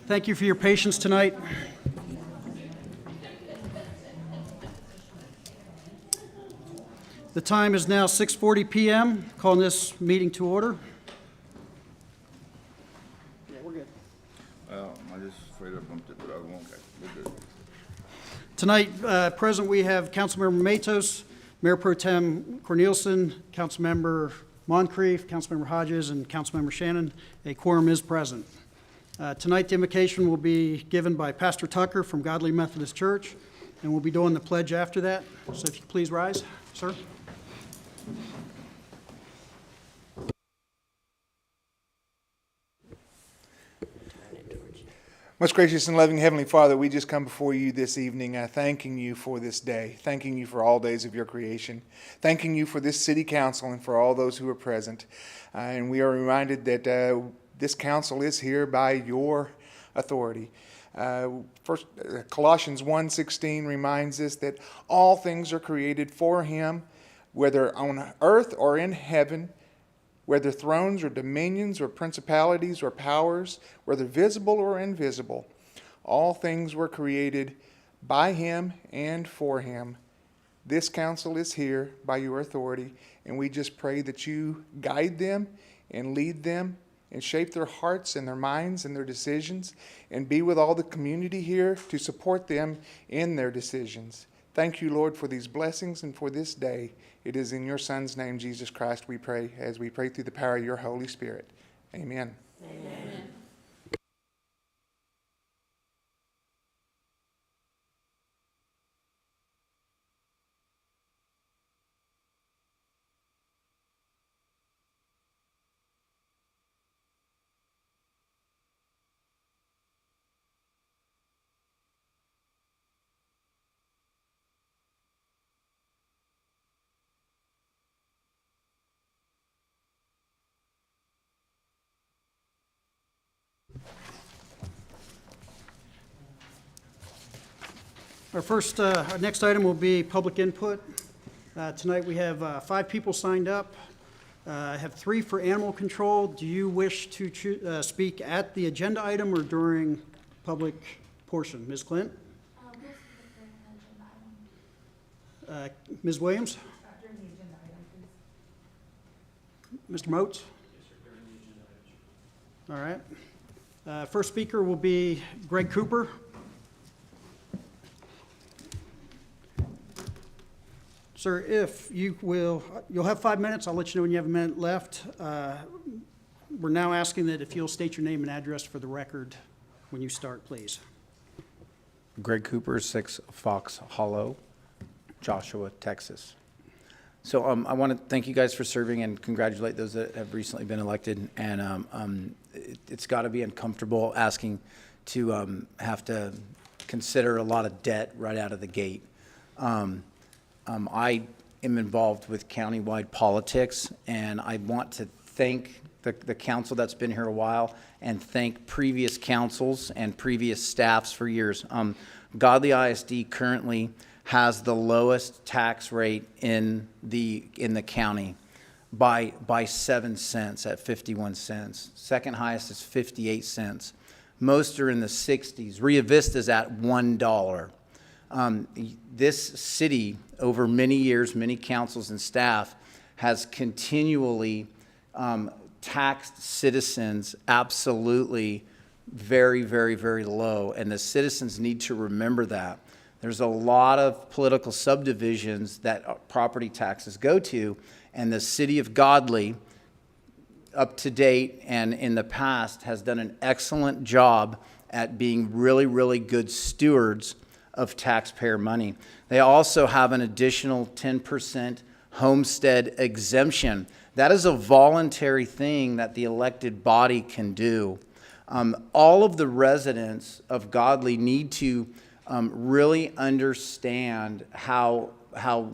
Thank you for your patience tonight. The time is now 6:40 p.m. Calling this meeting to order. Yeah, we're good. I just straight up bumped it, but I won't. Okay, we're good. Tonight, present we have Councilmember Matos, Mayor Pro Tem Cornelison, Councilmember Moncrief, Councilmember Hodges, and Councilmember Shannon. A quorum is present. Tonight, the invocation will be given by Pastor Tucker from Godley Methodist Church, and we'll be doing the pledge after that. So if you could please rise, sir. Most gracious and loving Heavenly Father, we just come before you this evening thanking you for this day, thanking you for all days of your creation, thanking you for this city council and for all those who are present. And we are reminded that this council is here by your authority. Colossians 1:16 reminds us that all things are created for him, whether on earth or in heaven, whether thrones or dominions or principalities or powers, whether visible or invisible. All things were created by him and for him. This council is here by your authority, and we just pray that you guide them and lead them and shape their hearts and their minds and their decisions, and be with all the community here to support them in their decisions. Thank you, Lord, for these blessings and for this day. It is in your Son's name, Jesus Christ, we pray, as we pray through the power of your Holy Spirit. Amen. Amen. Our next item will be public input. Tonight we have 5 people signed up. I have 3 for animal control. Do you wish to speak at the agenda item or during public portion? Ms. Clint? Ms. Williams? During the agenda item, please. Mr. Moats? Yes, sir, during the agenda item. All right. First speaker will be Greg Cooper. Sir, if you will, you'll have 5 minutes. I'll let you know when you have a minute left. We're now asking that if you'll state your name and address for the record when you start, please. Greg Cooper, 6 Fox Hollow, Joshua, Texas. So I want to thank you guys for serving and congratulate those that have recently been elected. And it's got to be uncomfortable asking to have to consider a lot of debt right out of the gate. I am involved with countywide politics, and I want to thank the council that's been here a while and thank previous councils and previous staffs for years. Godley ISD currently has the lowest tax rate in the county by 7 cents at 51 cents. Second highest is 58 cents. Most are in the 60s. Rio Vista's at $1. This city, over many years, many councils and staff, has continually taxed citizens absolutely very, very, very low. And the citizens need to remember that. There's a lot of political subdivisions that property taxes go to, and the city of Godley, up to date and in the past, has done an excellent job at being really, really good stewards of taxpayer money. They also have an additional 10% homestead exemption. That is a voluntary thing that the elected body can do. All of the residents of Godley need to really understand how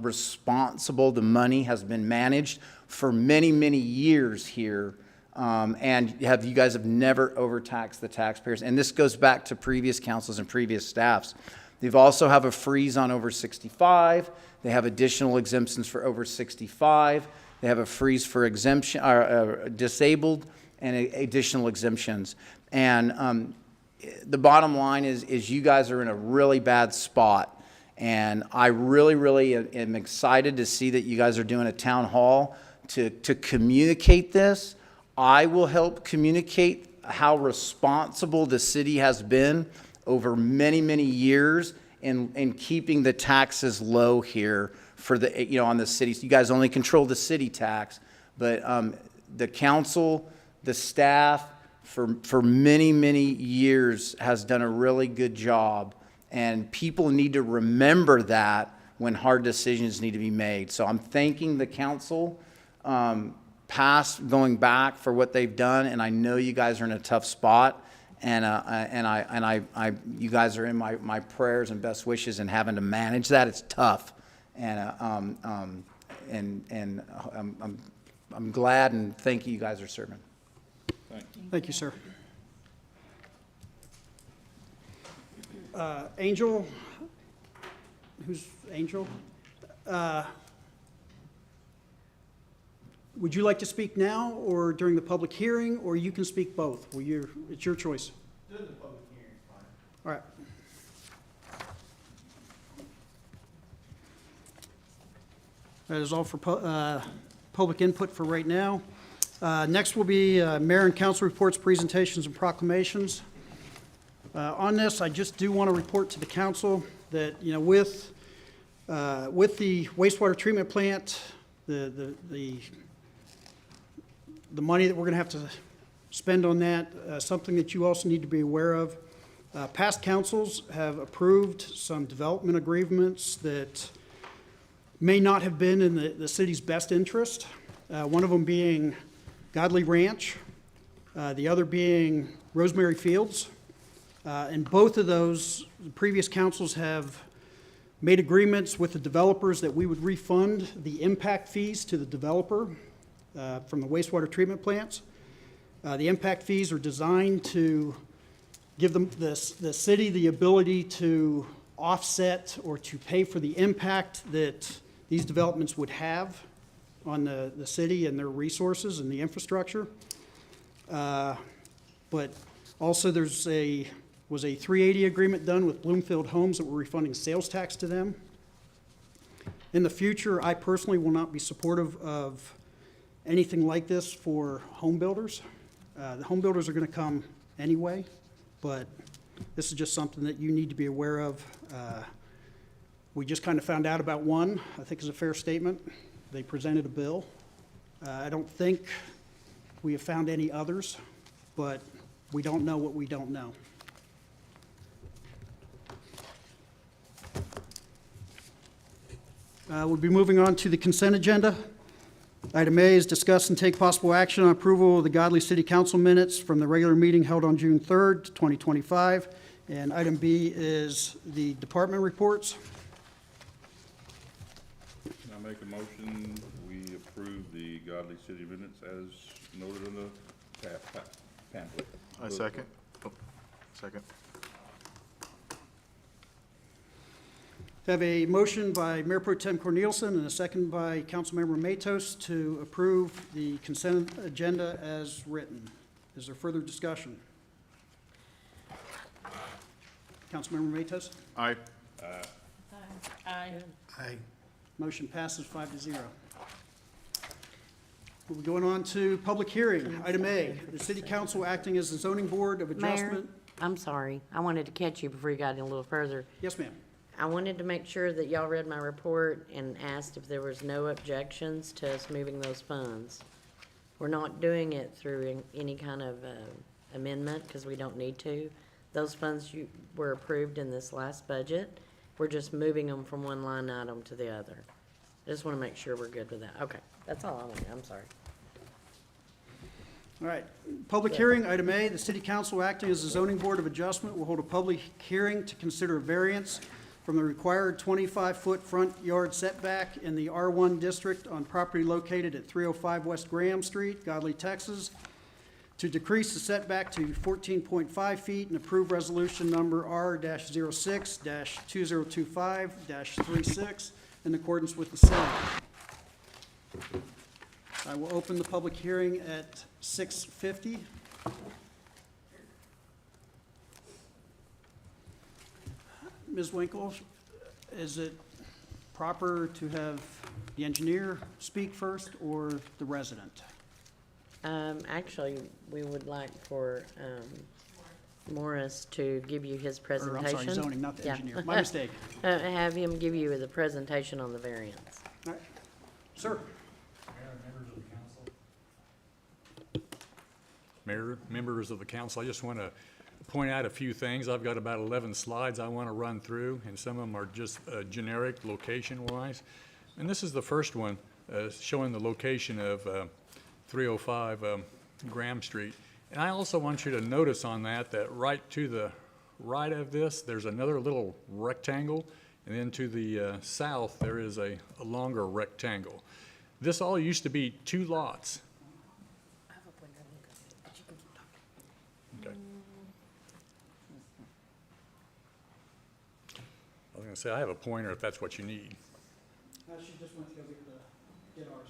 responsible the money has been managed for many, many years here. And you guys have never overtaxed the taxpayers. And this goes back to previous councils and previous staffs. They've also have a freeze on over 65. They have additional exemptions for over 65. They have a freeze for exemption, disabled, and additional exemptions. And the bottom line is you guys are in a really bad spot. And I really am excited to see that you guys are doing a town hall to communicate this. I will help communicate how responsible the city has been over many years in keeping the taxes low here for the, on the cities. You guys only control the city tax, but the council, the staff, for many years has done a really good job. And people need to remember that when hard decisions need to be made. So I'm thanking the council, past, going back, for what they've done. And I know you guys are in a tough spot. And you guys are in my prayers and best wishes in having to manage that. It's tough. And I'm glad and thank you guys are serving. Thank you, sir. Angel, who's Angel? Would you like to speak now or during the public hearing, or you can speak both? It's your choice. During the public hearing is fine. All right. That is all for public input for right now. Next will be mayor and council reports, presentations, and proclamations. On this, I just do want to report to the council that, with the wastewater treatment plant, the money that we're going to have to spend on that, something that you also need to be aware of. Past councils have approved some development agreements that may not have been in the city's best interest. One of them being Godley Ranch, the other being Rosemary Fields. And both of those, the previous councils have made agreements with the developers that we would refund the impact fees to the developer from the wastewater treatment plants. The impact fees are designed to give the city the ability to offset or to pay for the impact that these developments would have on the city and their resources and the infrastructure. But also there's was a 380 agreement done with Bloomfield Homes that we're refunding sales tax to them. In the future, I personally will not be supportive of anything like this for home builders. The home builders are going to come anyway, but this is just something that you need to be aware of. We just kind of found out about one, I think is a fair statement. They presented a bill. I don't think we have found any others, but we don't know what we don't know. We'll be moving on to the consent agenda. Item A is discuss and take possible action on approval of the Godley City Council minutes from the regular meeting held on June 3rd, 2025. And item B is the department reports. Can I make a motion, we approve the Godly City minutes as noted in the pamphlet? I second. Oh, second. I have a motion by Mayor Pro Tem Cornelison and a second by Councilmember Matos to approve the consent agenda as written. Is there further discussion? Councilmember Matos? Aye. Aye. Aye. Motion passes 5-0. We'll be going on to public hearing. Item A, the city council acting as the zoning board of Mayor, adjustment. I'm sorry. I wanted to catch you before you got in a little further. Yes, ma'am. I wanted to make sure that y'all read my report and asked if there was no objections to us moving those funds. We're not doing it through any kind of amendment because we don't need to. Those funds were approved in this last budget. We're just moving them from one line item to the other. I just want to make sure we're good with that. Okay, that's all I wanted. I'm sorry. All right, public hearing, item A, the city council acting as the zoning board of adjustment will hold a public hearing to consider a variance from the required 25-foot front yard setback in the R1 district on property located at 305 West Graham Street, Godley, Texas, to decrease the setback to 14.5 feet and approve resolution number R-06-2025-36 in accordance with the same. I will open the public hearing at 6:50. Ms. Winkle, is it proper to have the engineer speak first or the resident? Actually, we would like for, Morris to give you his Or, presentation. I'm sorry, zoning, not the Yeah. engineer. My mistake. Have him give you the presentation on the variance. All right. Sir? Mayor, members of the council, I just want to point out a few things. I've got about 11 slides I want to run through, and some of them are just generic location-wise. And this is the first one, showing the location of 305 Graham Street. And I also want you to notice on that right to the right of this, there's another little rectangle, and then to the south, there is a longer rectangle. This all used to be 2 lots. Okay. I was gonna say, I have a pointer if that's what you need. She just went to go get ours.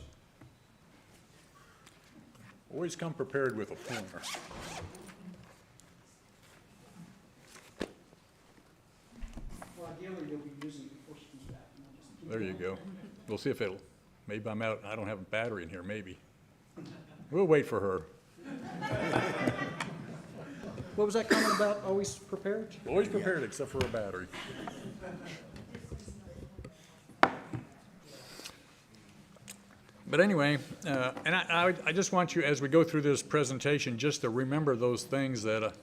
Always come prepared with a pointer. Well, ideally, you'll be using it before she comes back. And I'll just keep There you going. go. We'll see if it'll, maybe I'm out, I don't have a battery in here, maybe. We'll wait for her. What was that comment about, always prepared? Always prepared except for a battery. But anyway, and I just want you, as we go through this presentation, just to remember those things that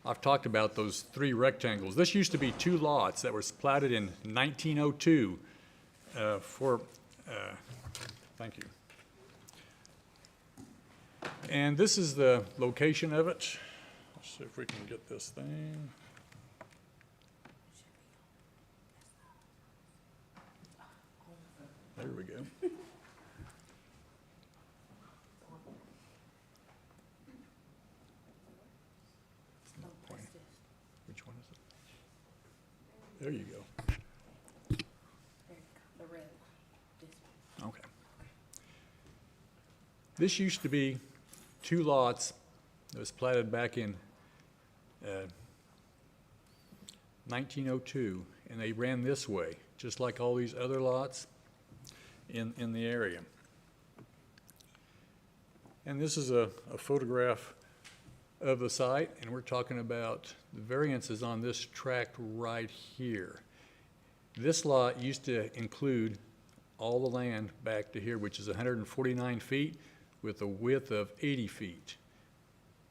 I've talked about, those 3 rectangles. This used to be 2 lots that was platted in 1902 thank you. And this is the location of it. Let's see if we can get this thing. There we go. Which one is it? There you go. The red. Okay. This used to be 2 lots that was platted back in 1902, and they ran this way, just like all these other lots in the area. And this is a photograph of the site, and we're talking about the variances on this tract right here. This lot used to include all the land back to here, which is 149 feet with a width of 80 feet.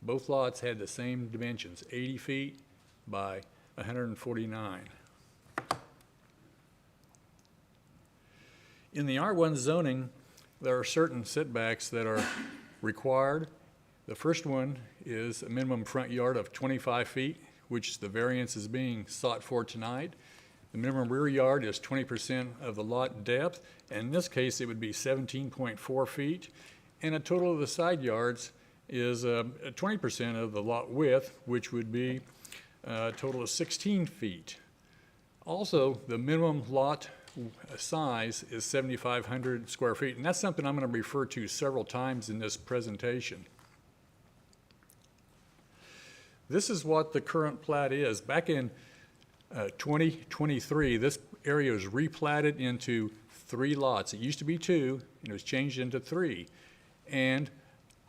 Both lots had the same dimensions, 80 feet by 149. In the R1 zoning, there are certain setbacks that are required. The first one is a minimum front yard of 25 feet, which the variance is being sought for tonight. The minimum rear yard is 20% of the lot depth, and in this case, it would be 17.4 feet. And a total of the side yards is 20% of the lot width, which would be a total of 16 feet. Also, the minimum lot size is 7,500 square feet, and that's something I'm going to refer to several times in this presentation. This is what the current plat is. Back in 2023, this area was replatted into 3 lots. It used to be 2, and it was changed into 3. And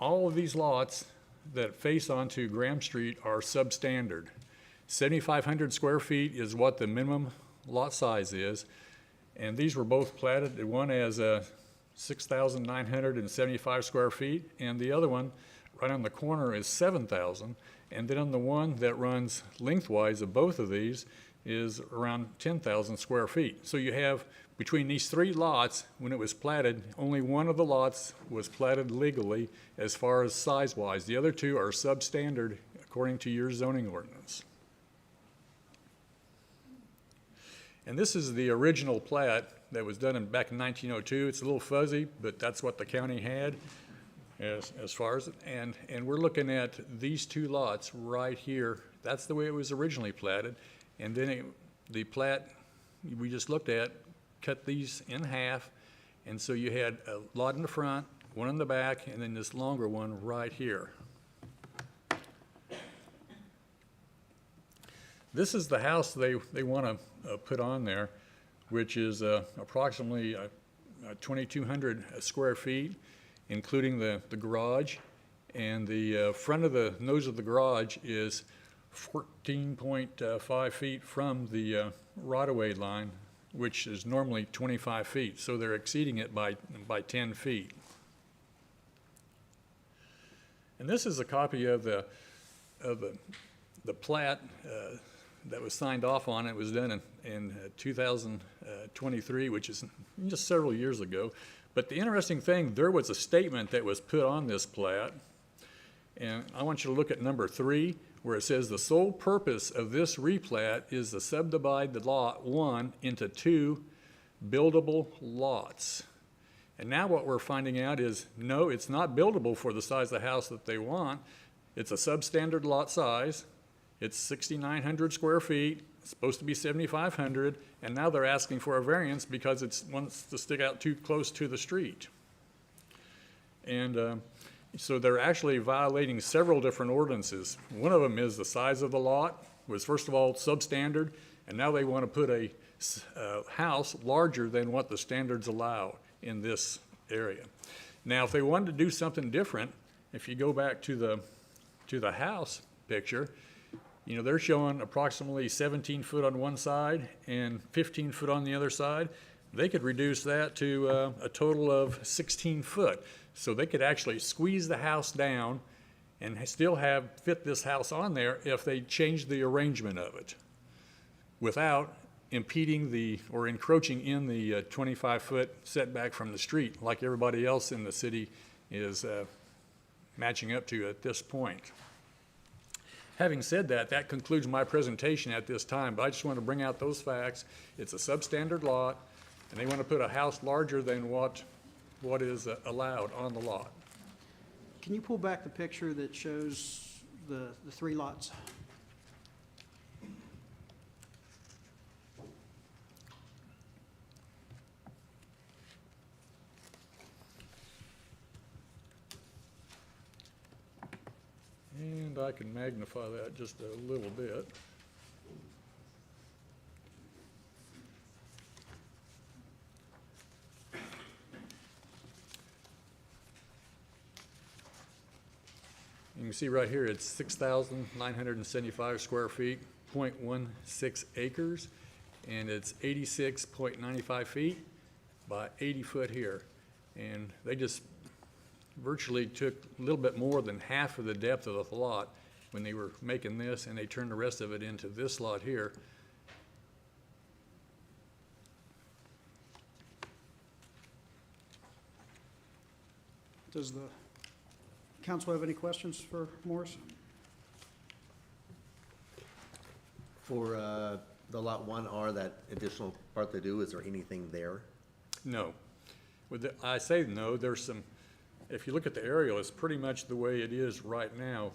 all of these lots that face onto Graham Street are substandard. 7,500 square feet is what the minimum lot size is. And these were both platted, one as 6,975 square feet, and the other one right on the corner is 7,000. And then on the one that runs lengthwise of both of these is around 10,000 square feet. So you have, between these 3 lots, when it was platted, only one of the lots was platted legally as far as size-wise. The other 2 are substandard according to your zoning ordinance. And this is the original plat that was done back in 1902. It's a little fuzzy, but that's what the county had as far as, and we're looking at these 2 lots right here. That's the way it was originally platted. And then the plat we just looked at cut these in half, and so you had a lot in the front, one in the back, and then this longer one right here. This is the house they want to put on there, which is approximately 2,200 square feet, including the garage. And the front of the nose of the garage is 14.5 feet from the right-of-way line, which is normally 25 feet. So they're exceeding it by 10 feet. And this is a copy of the plat that was signed off on. It was done in 2023, which is just several years ago. But the interesting thing, there was a statement that was put on this plat, and I want you to look at number 3, where it says, "The sole purpose of this replat is to subdivide the lot 1 into 2 buildable lots." And now what we're finding out is, no, it's not buildable for the size of the house that they want. It's a substandard lot size. It's 6,900 square feet. It's supposed to be 7,500, and now they're asking for a variance because it wants to stick out too close to the street. And so they're actually violating several different ordinances. One of them is the size of the lot was, first of all, substandard, and now they want to put a house larger than what the standards allow in this area. Now, if they wanted to do something different, if you go back to the house picture, you know, they're showing approximately 17 foot on one side and 15 foot on the other side. They could reduce that to a total of 16 foot. So they could actually squeeze the house down and still fit this house on there if they changed the arrangement of it without impeding or encroaching in the 25-foot setback from the street, like everybody else in the city is matching up to at this point. Having said that, that concludes my presentation at this time, but I just want to bring out those facts. It's a substandard lot, and they want to put a house larger than what is allowed on the lot. Can you pull back the picture that shows the 3 lots? And I can magnify that just a little bit. You can see right here, it's 6,975 square feet, 0.16 acres, and it's 86.95 feet by 80 foot here. And they just virtually took a little bit more than half of the depth of the lot when they were making this, and they turned the rest of it into this lot here. Does the council have any questions for Morris? For the Lot 1R, that additional part they do, is there anything there? No. I say no, there's some, if you look at the aerial, it's pretty much the way it is right now.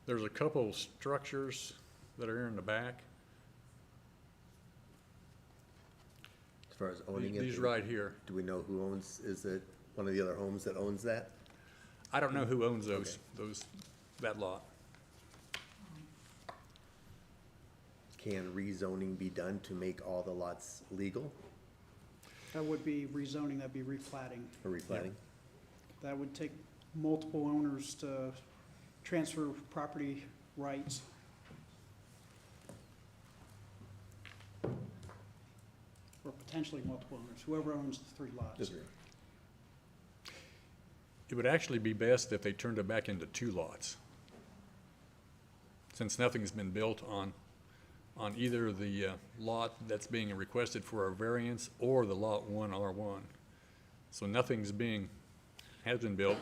There's a couple structures that are here in the back. As far as owning it? These right here. Do we know who owns, is it one of the other homes that owns that? I don't know who owns Okay. that lot. Can rezoning be done to make all the lots legal That would be rezoning, that'd be replatting. or replatting? That would take multiple owners to transfer property rights. Or potentially multiple owners, whoever owns the 3 lots. Just- It would actually be best if they turned it back into 2 lots, since nothing's been built on either the lot that's being requested for a variance or the Lot 1R1. So has been built.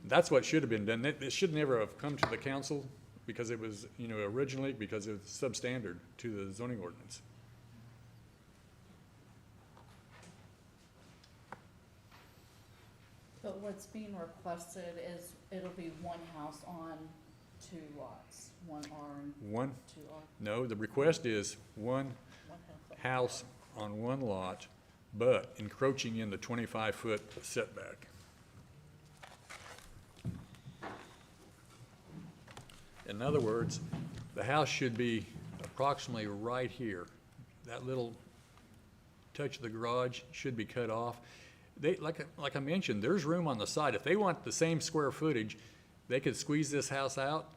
That's what should have been done. It should never have come to the council because it was, originally, because it was substandard to the zoning ordinance. But what's being requested is it'll be one house on 2 lots, 1R and One, 2R, no, the request is one one house. house on one lot, but encroaching in the 25-foot setback. In other words, the house should be approximately right here. That little touch of the garage should be cut off. They, like I mentioned, there's room on the side. If they want the same square footage, they could squeeze this house out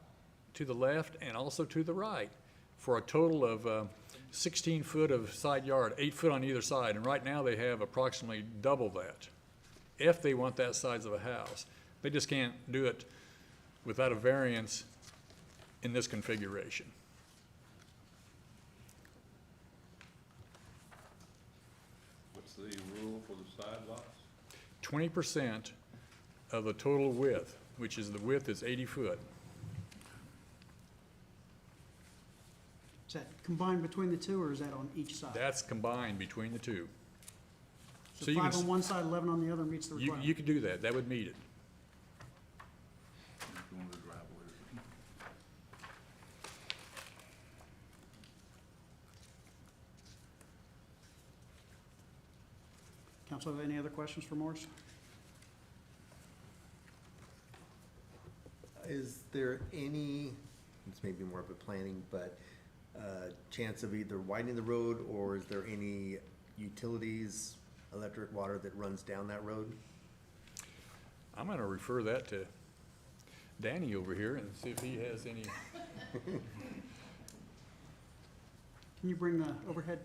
to the left and also to the right for a total of 16 foot of side yard, 8 foot on either side. And right now they have approximately double that, if they want that size of a house. They just can't do it without a variance in this configuration. What's the rule for the side lots? 20% of the total width, which is the width is 80 foot. Is that combined between the two, or is that on each side? That's combined between the two. So so you can 5 on one side, 11 on the other meets the You requirement? could do that. That would meet it. One of the driveways. Council have any other questions for Morris? Is there any, this may be more of a planning, but chance of either widening the road, or is there any utilities, electric, water that runs down that road? I'm gonna refer that to Danny over here and see if he has any. Can you bring the overhead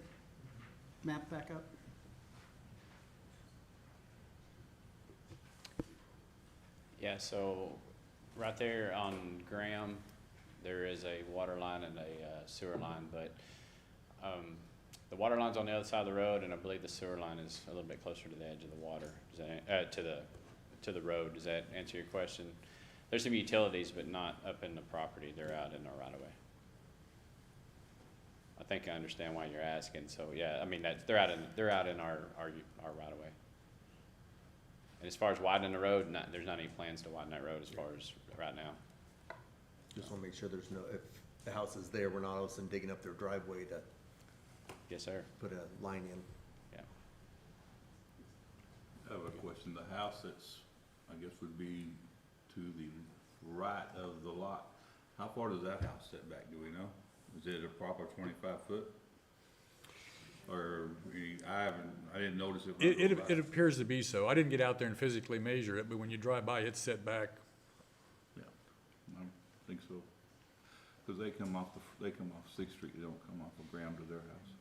map back up? Yeah, so right there on Graham, there is a water line and a sewer line, but the water line's on the other side of the road, and I believe the sewer line is a little bit closer to the edge of the water. Does that, to the road? Does that answer your question? There's some utilities, but not up in the property. They're out in our right of way. I think I understand why you're asking. So yeah, I mean they're out in our right of way. And as far as widening the road, there's not any plans to widen that road as far as right now. Just want to make sure there's no, if the house is there, we're not all of a sudden digging up their driveway to Yes, sir. put a line in. Yeah. I have a question. The house that's, I guess would be to the right of the lot, how far does that house set back, do we know? Is it a proper 25 foot? Or, I didn't notice it. when I drove by. It appears to be so. I didn't get out there and physically measure it, but when you drive by, it's set back. Yeah, I think so. Cause they come off Sixth Street, they don't come off of Graham to their house.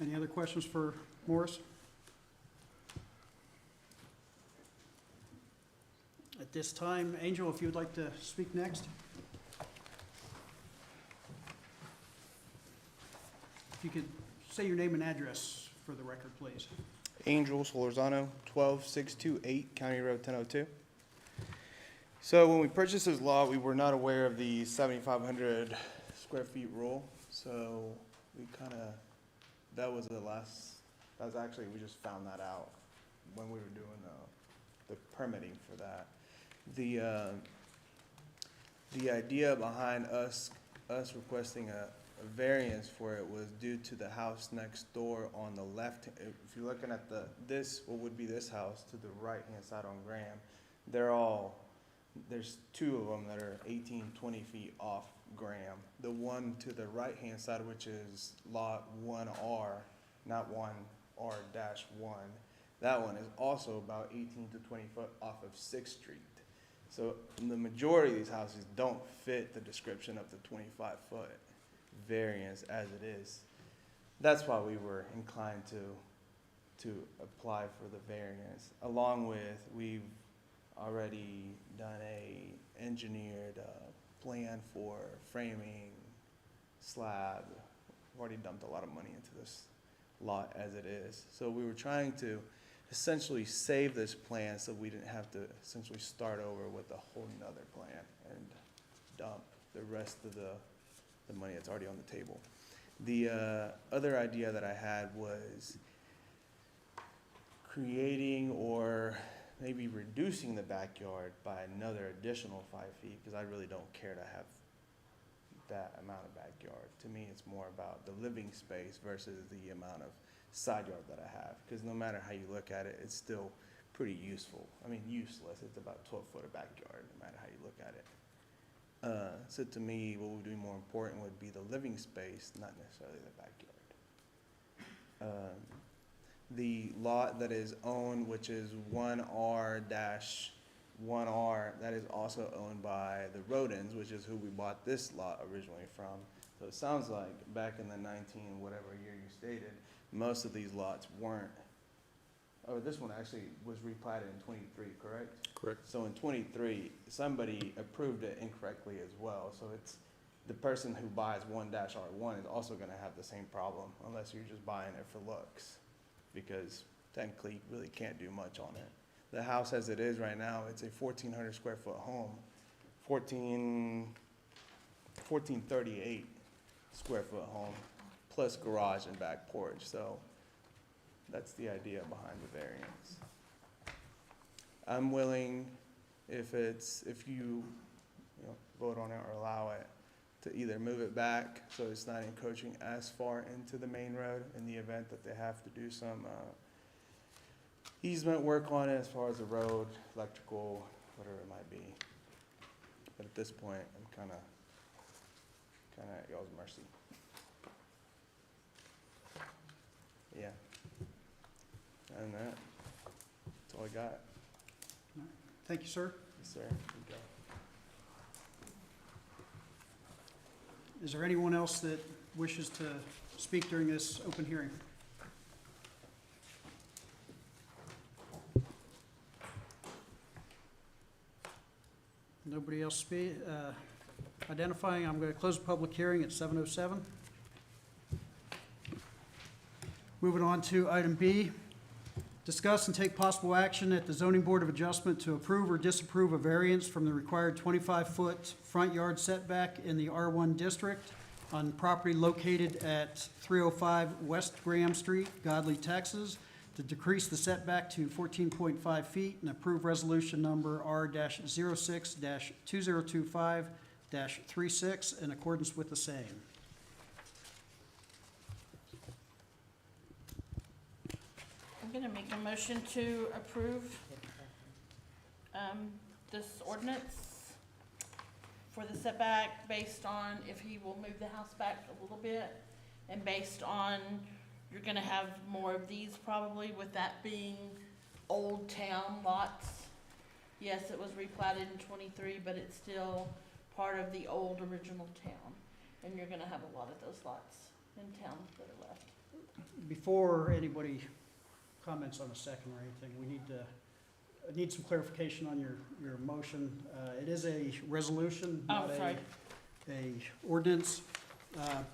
Any other questions for Morris? At this time, Angel, if you would like to speak next. If you could say your name and address for the record, please. Angel Solorzano, 12628 County Road 1002. So when we purchased this lot, we were not aware of the 7,500 square feet rule. So we kind of, that was actually, we just found that out when we were doing the permitting for that. The idea behind us requesting a variance for it was due to the house next door on the left. If you're looking at what would be this house to the right-hand side on Graham, there's two of them that are 18, 20 feet off Graham. The one to the right-hand side, which is lot 1R, not 1R-1, that one is also about 18 to 20 foot off of 6th Street. So the majority of these houses don't fit the description of the 25-foot variance as it is. That's why we were inclined to apply for the variance. Along with, we've already done a engineered plan for framing, slab. We've already dumped a lot of money into this lot as it is. So we were trying to essentially save this plan so we didn't have to essentially start over with a whole nother plan and dump the rest of the money that's already on the table. The other idea that I had was creating or maybe reducing the backyard by another additional 5 feet, because I really don't care to have that amount of backyard. To me, it's more about the living space versus the amount of side yard that I have. Because no matter how you look at it, it's still pretty useful. I mean, useless. It's about 12 foot of backyard, no matter how you look at it. So to me, what would be more important would be the living space, not necessarily the backyard. The lot that is owned, which is 1R-1R, that is also owned by the Rodens, which is who we bought this lot originally from. So it sounds like back in the 19, whatever year you stated, most of these lots weren't. Oh, this one actually was replatted in 23, correct? Correct. So in 23, somebody approved it incorrectly as well. So it's, the person who buys 1-R1 is also gonna have the same problem unless you're just buying it for looks. Because technically you really can't do much on it. The house as it is right now, it's a 1,400 square foot home, 1,438 square foot home, plus garage and back porch. So that's the idea behind the variance. I'm willing, if you vote on it or allow it, to either move it back so it's not encroaching as far into the main road in the event that they have to do some easement work on it as far as the road, electrical, whatever it might be. But at this point, I'm kind of at y'all's mercy. Yeah. And that's all I got. Thank you, sir. Yes, sir. You go. Is there anyone else that wishes to speak during this open hearing? Nobody else identifying. I'm going to close the public hearing at 7:07. Moving on to item B, discuss and take possible action at the Zoning Board of Adjustment to approve or disapprove a variance from the required 25-foot front yard setback in the R1 district on property located at 305 West Graham Street, Godley, Texas, to decrease the setback to 14.5 feet and approve resolution number R-06-2025-36 in accordance with the same. I'm gonna make a motion to approve, this ordinance for the setback based on if he will move the house back a little bit, and based on, you're gonna have more of these probably, with that being old town lots. Yes, it was replatted in 23, but it's still part of the old original town, and you're gonna have a lot of those lots in town that are left. Before anybody comments on a second or anything, we need some clarification on your motion. It is a resolution, not sorry. a ordinance,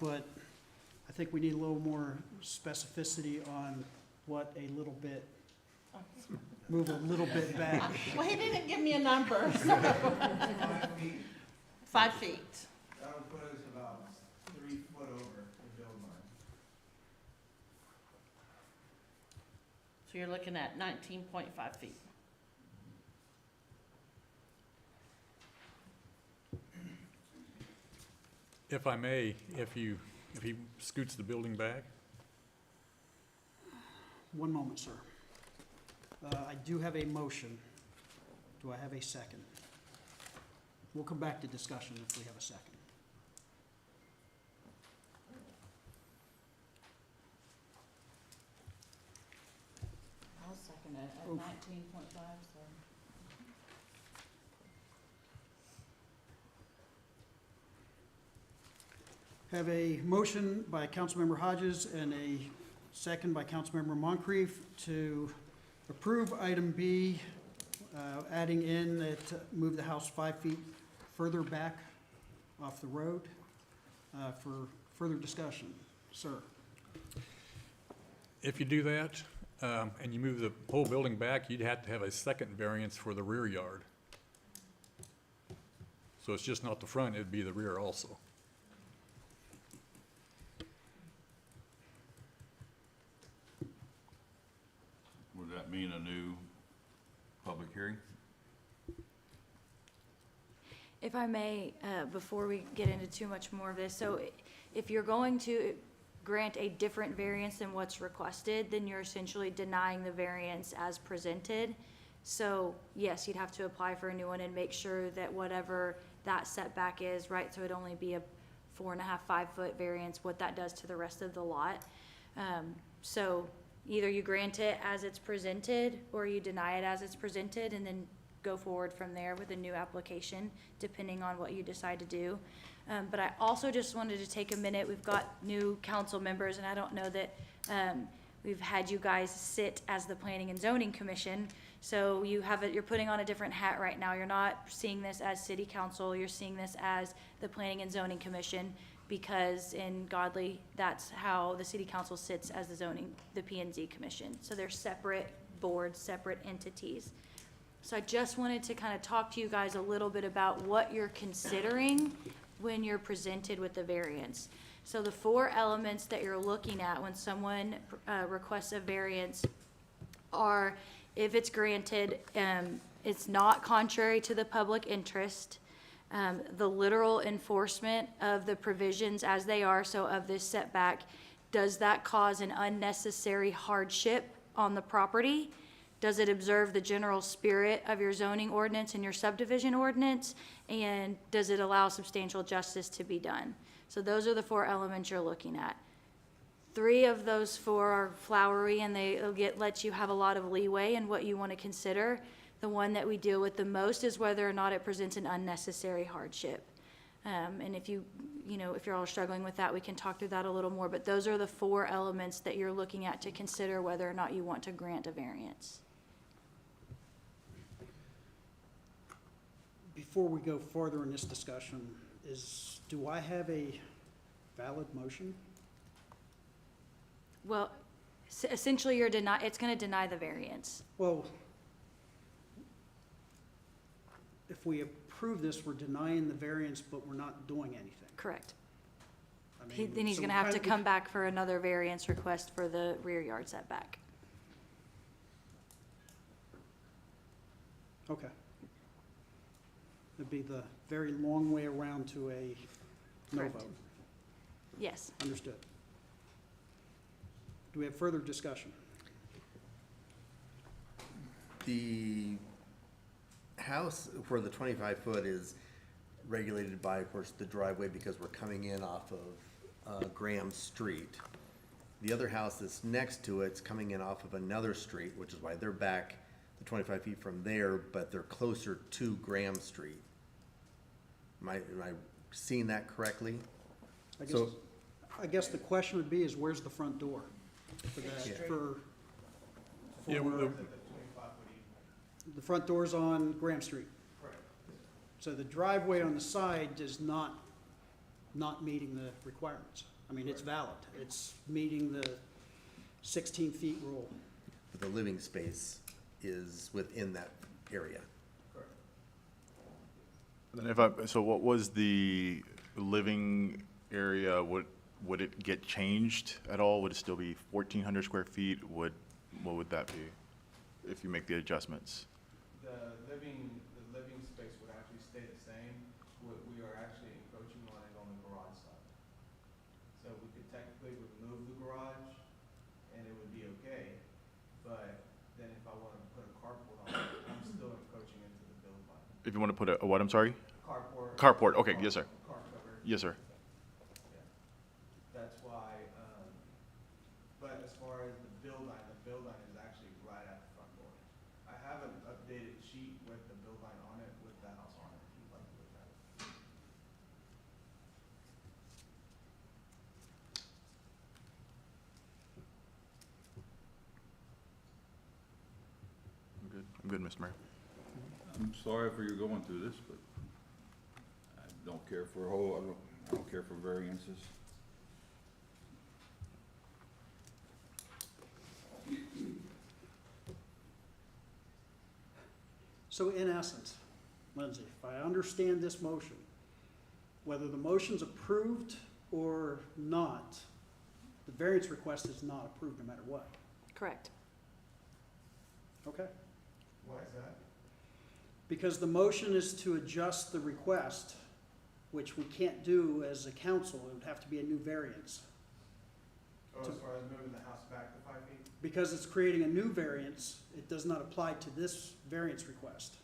but I think we need a little more specificity on what a little bit, move a little bit back. Well, he didn't give me a number, so. 5 feet. That would put us about 3 foot over the build line. So you're looking at 19.5 feet. If I may, if he scoots the building back, One moment, sir. I do have a motion. Do I have a second? We'll come back to discussion if we have a second. I'll second it at Oof. 19.5, so. Have a motion by Councilmember Hodges and a second by Councilmember Moncrief to approve item B, adding in that move the house 5 feet further back off the road for further discussion. Sir? if you do that, and you move the whole building back, you'd have to have a second variance for the rear yard. So it's just not the front, it'd be the rear also. Would that mean a new public hearing? If I may, before we get into too much more of this, so if you're going to grant a different variance than what's requested, then you're essentially denying the variance as presented. So yes, you'd have to apply for a new one and make sure that whatever that setback is, right, so it'd only be a 4.5, 5-foot variance, what that does to the rest of the lot. So either you grant it as it's presented, or you deny it as it's presented, and then go forward from there with a new application, depending on what you decide to do. But I also just wanted to take a minute, we've got new council members, and I don't know that we've had you guys sit as the Planning and Zoning Commission, so you're putting on a different hat right now. You're not seeing this as city council, you're seeing this as the Planning and Zoning Commission, because in Godley, that's how the city council sits as the P&Z Commission. So they're separate boards, separate entities. So I just wanted to kind of talk to you guys a little bit about what you're considering when you're presented with the variance. So the 4 elements that you're looking at when someone requests a variance are, if it's granted, it's not contrary to the public interest, the literal enforcement of the provisions as they are, so of this setback, does that cause an unnecessary hardship on the property? Does it observe the general spirit of your zoning ordinance and your subdivision ordinance? And does it allow substantial justice to be done? So those are the 4 elements you're looking at. 3 of those 4 are flowery, and let you have a lot of leeway in what you want to consider. The one that we deal with the most is whether or not it presents an unnecessary hardship. And if you're all struggling with that, we can talk through that a little more. But those are the 4 elements that you're looking at to consider whether or not you want to grant a variance. Before we go further in this discussion, do I have a valid motion? Well, essentially, it's going to deny the variance. Well, if we approve this, we're denying the variance, but we're not doing anything. Correct. I mean, Then he's so going to we have to kinda- come back for another variance request for the rear yard setback. Okay. It'd be the very long way around to a no Correct. vote. Yes. Understood. Do we have further discussion? The house where the 25-foot is regulated by, of course, the driveway because we're coming in off of Graham Street. The other house that's next to it's coming in off of another street, which is why they're back the 25 feet from there, but they're closer to Graham Street. Am I seeing that correctly? I guess the question would be is where's the front door for that, Yeah. Yeah, the front door's on Graham Street. Correct. So the driveway on the side is not meeting the requirements. I mean, it's valid. It's meeting the 16 feet rule. But the living space is within that area. Correct. And so what was the living area, would it get changed at all? Would it still be 1,400 square feet? What would that be if you make the adjustments? The living space would actually stay the same. We are actually encroaching on it on the garage side. So we could technically remove the garage and it would be okay. But then if I want to put a carport on it, I'm still encroaching into the build line. If you want to put a what, I'm sorry? Carport. Carport, okay, yes, sir. Car cover. Yes, sir. Yeah. That's why, but as far as the build line is actually right at the front door. I have an updated sheet with the build line on it, with the house on it, if you'd like to look at it. I'm good, Mr. Mayor. I'm sorry for you going through this, but I don't care for I don't care for variances. So in essence, Lindsay, if I understand this motion, whether the motion's approved or not, the variance request is not approved no matter what. Correct. Okay? Why is that? Because the motion is to adjust the request, which we can't do as a council. It would have to be a new variance. Oh, as far as moving the house back to 5 feet? Because it's creating a new variance, it does not apply to this variance request.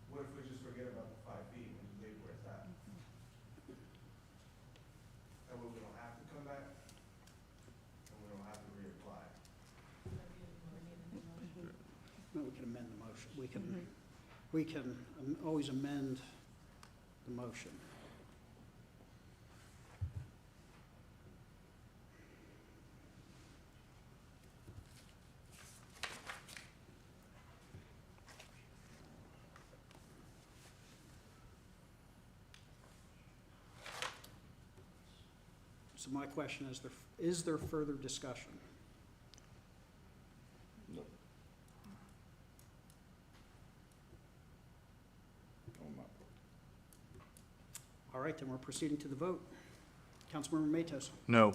What if we just forget about the 5 feet and just leave where it's at? That way we don't have to come back, and we don't have to reapply. No, we can amend the motion. We can always amend the motion. So my question is there further discussion? All right, then we're proceeding to the vote. Councilmember Matos. No.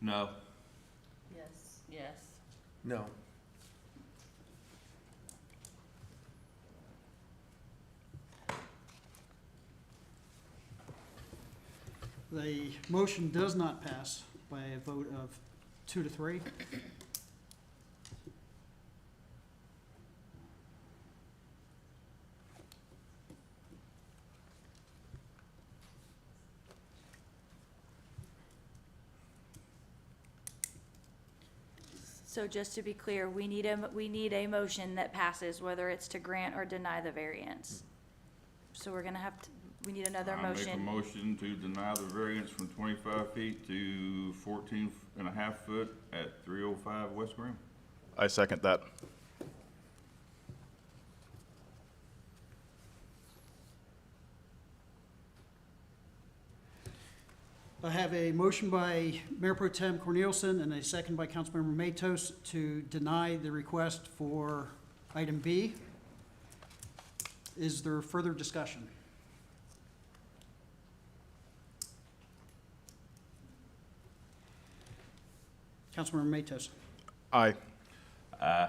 No. Yes. Yes. No. The motion does not pass by a vote of 2 to 3. So just to be clear, we need a motion that passes, whether it's to grant or deny the variance. So we're gonna have to, we need another I make a motion. motion to deny the variance from 25 feet to 14.5 foot at 305 West Graham. I second that. I have a motion by Mayor Pro Tem Cornelison and a second by Councilmember Matos to deny the request for item B. Is there further discussion? Councilmember Matos. Aye. No.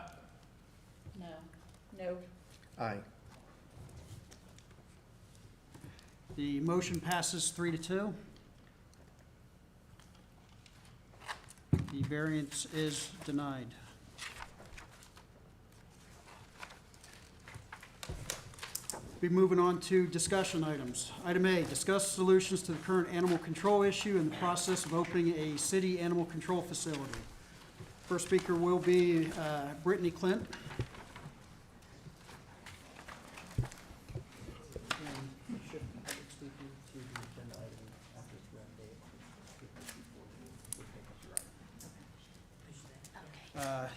No. Aye. The motion passes 3 to 2. The variance is denied. Be moving on to discussion items. Item A, discuss solutions to the current animal control issue and the process of opening a city animal control facility. First speaker will be Brittany Clint.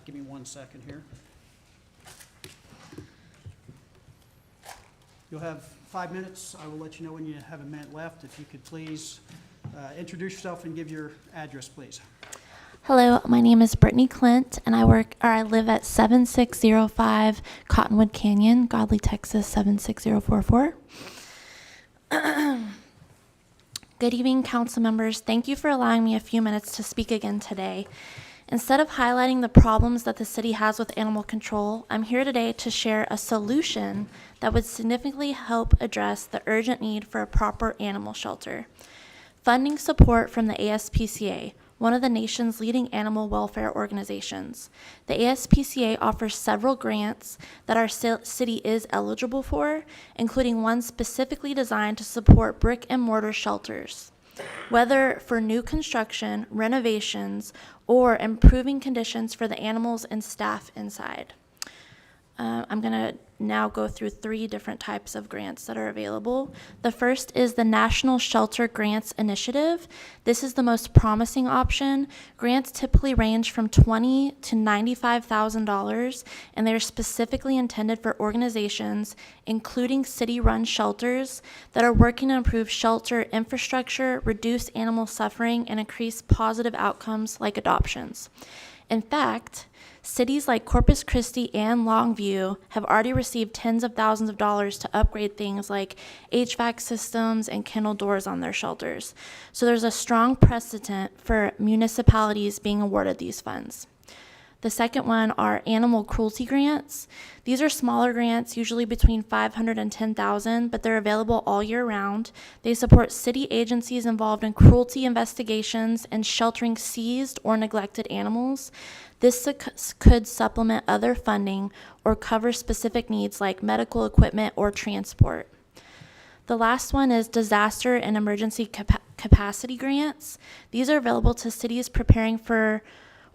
Give me 1 second here. You'll have 5 minutes. I will let you know when you have a minute left. If you could please introduce yourself and give your address, please. Hello, my name is Brittany Clint, and I live at 7605 Cottonwood Canyon, Godley, Texas 76044. Good evening, council members. Thank you for allowing me a few minutes to speak again today. Instead of highlighting the problems that the city has with animal control, I'm here today to share a solution that would significantly help address the urgent need for a proper animal shelter. Funding support from the ASPCA, one of the nation's leading animal welfare organizations. The ASPCA offers several grants that our city is eligible for, including one specifically designed to support brick and mortar shelters. Whether for new construction, renovations, or improving conditions for the animals and staff inside. I'm going to now go through 3 different types of grants that are available. The first is the National Shelter Grants Initiative. This is the most promising option. Grants typically range from $20,000 to $95,000, and they're specifically intended for organizations, including city-run shelters, that are working to improve shelter infrastructure, reduce animal suffering, and increase positive outcomes like adoptions. In fact, cities like Corpus Christi and Longview have already received tens of thousands of dollars to upgrade things like HVAC systems and kennel doors on their shelters. So there's a strong precedent for municipalities being awarded these funds. The second one are animal cruelty grants. These are smaller grants, usually between $500 and $10,000, but they're available all year round. They support city agencies involved in cruelty investigations and sheltering seized or neglected animals. This could supplement other funding or cover specific needs like medical equipment or transport. The last one is disaster and emergency capacity grants. These are available to cities preparing for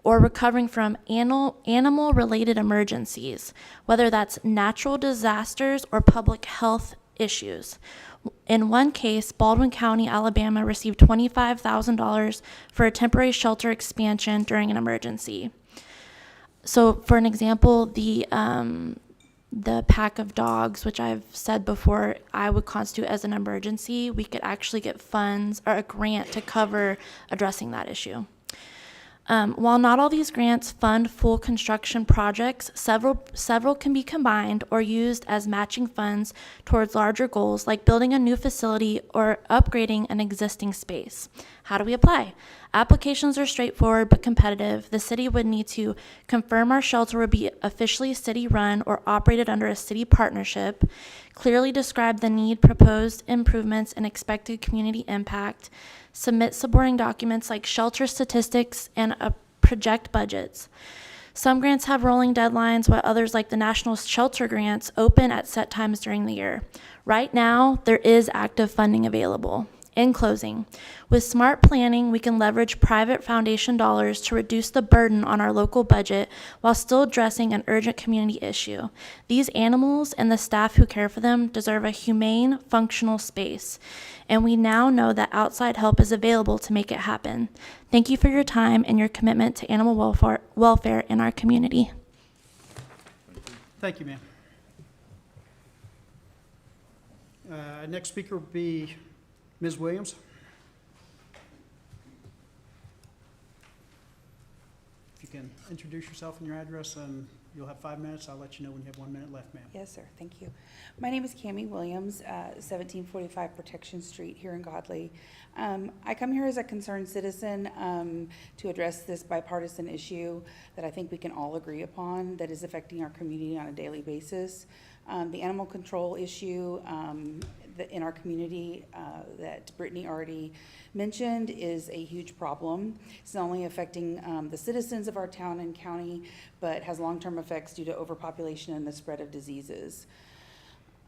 or recovering from animal-related emergencies, whether that's natural disasters or public health issues. In one case, Baldwin County, Alabama received $25,000 for a temporary shelter expansion during an emergency. So for an example, the pack of dogs, which I've said before, I would constitute as an emergency, we could actually get funds or a grant to cover addressing that issue. While not all these grants fund full construction projects, several can be combined or used as matching funds towards larger goals like building a new facility or upgrading an existing space. How do we apply? Applications are straightforward but competitive. The city would need to confirm our shelter would be officially city-run or operated under a city partnership, clearly describe the need, proposed improvements, and expected community impact, submit supporting documents like shelter statistics and project budgets. Some grants have rolling deadlines, while others, like the National Shelter Grants, open at set times during the year. Right now, there is active funding available. In closing, with smart planning, we can leverage private foundation dollars to reduce the burden on our local budget while still addressing an urgent community issue. These animals and the staff who care for them deserve a humane, functional space, and we now know that outside help is available to make it happen. Thank you for your time and your commitment to animal welfare in our community. Thank you, ma'am. Next speaker will be Ms. Williams. If you can introduce yourself and your address, and you'll have 5 minutes. I'll let you know when you have 1 minute left, ma'am. Yes, sir. Thank you. My name is Cammie Williams, 1745 Protection Street here in Godley. I come here as a concerned citizen to address this bipartisan issue that I think we can all agree upon that is affecting our community on a daily basis. The animal control issue in our community that Brittany already mentioned is a huge problem. It's not only affecting the citizens of our town and county, but has long-term effects due to overpopulation and the spread of diseases.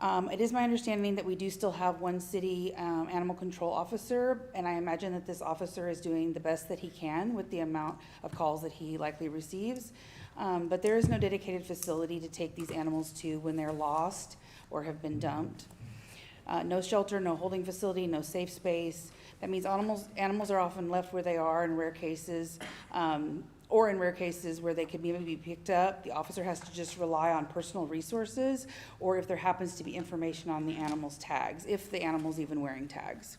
It is my understanding that we do still have one city animal control officer, and I imagine that this officer is doing the best that he can with the amount of calls that he likely receives. But there is no dedicated facility to take these animals to when they're lost or have been dumped. No shelter, no holding facility, no safe space. That means animals are often left where they are in rare cases, or in rare cases where they could maybe be picked up. The officer has to just rely on personal resources, or if there happens to be information on the animal's tags, if the animal's even wearing tags.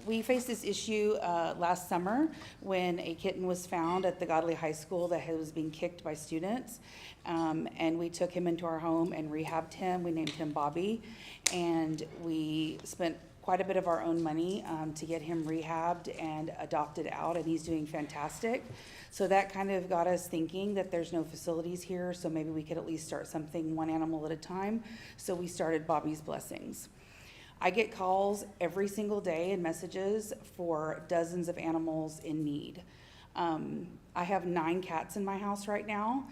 We faced this issue last summer when a kitten was found at the Godley High School that was being kicked by students. And we took him into our home and rehabbed him. We named him Bobby. And we spent quite a bit of our own money to get him rehabbed and adopted out, and he's doing fantastic. So that kind of got us thinking that there's no facilities here, so maybe we could at least start something one animal at a time. So we started Bobby's Blessings. I get calls every single day and messages for dozens of animals in need. I have 9 cats in my house right now,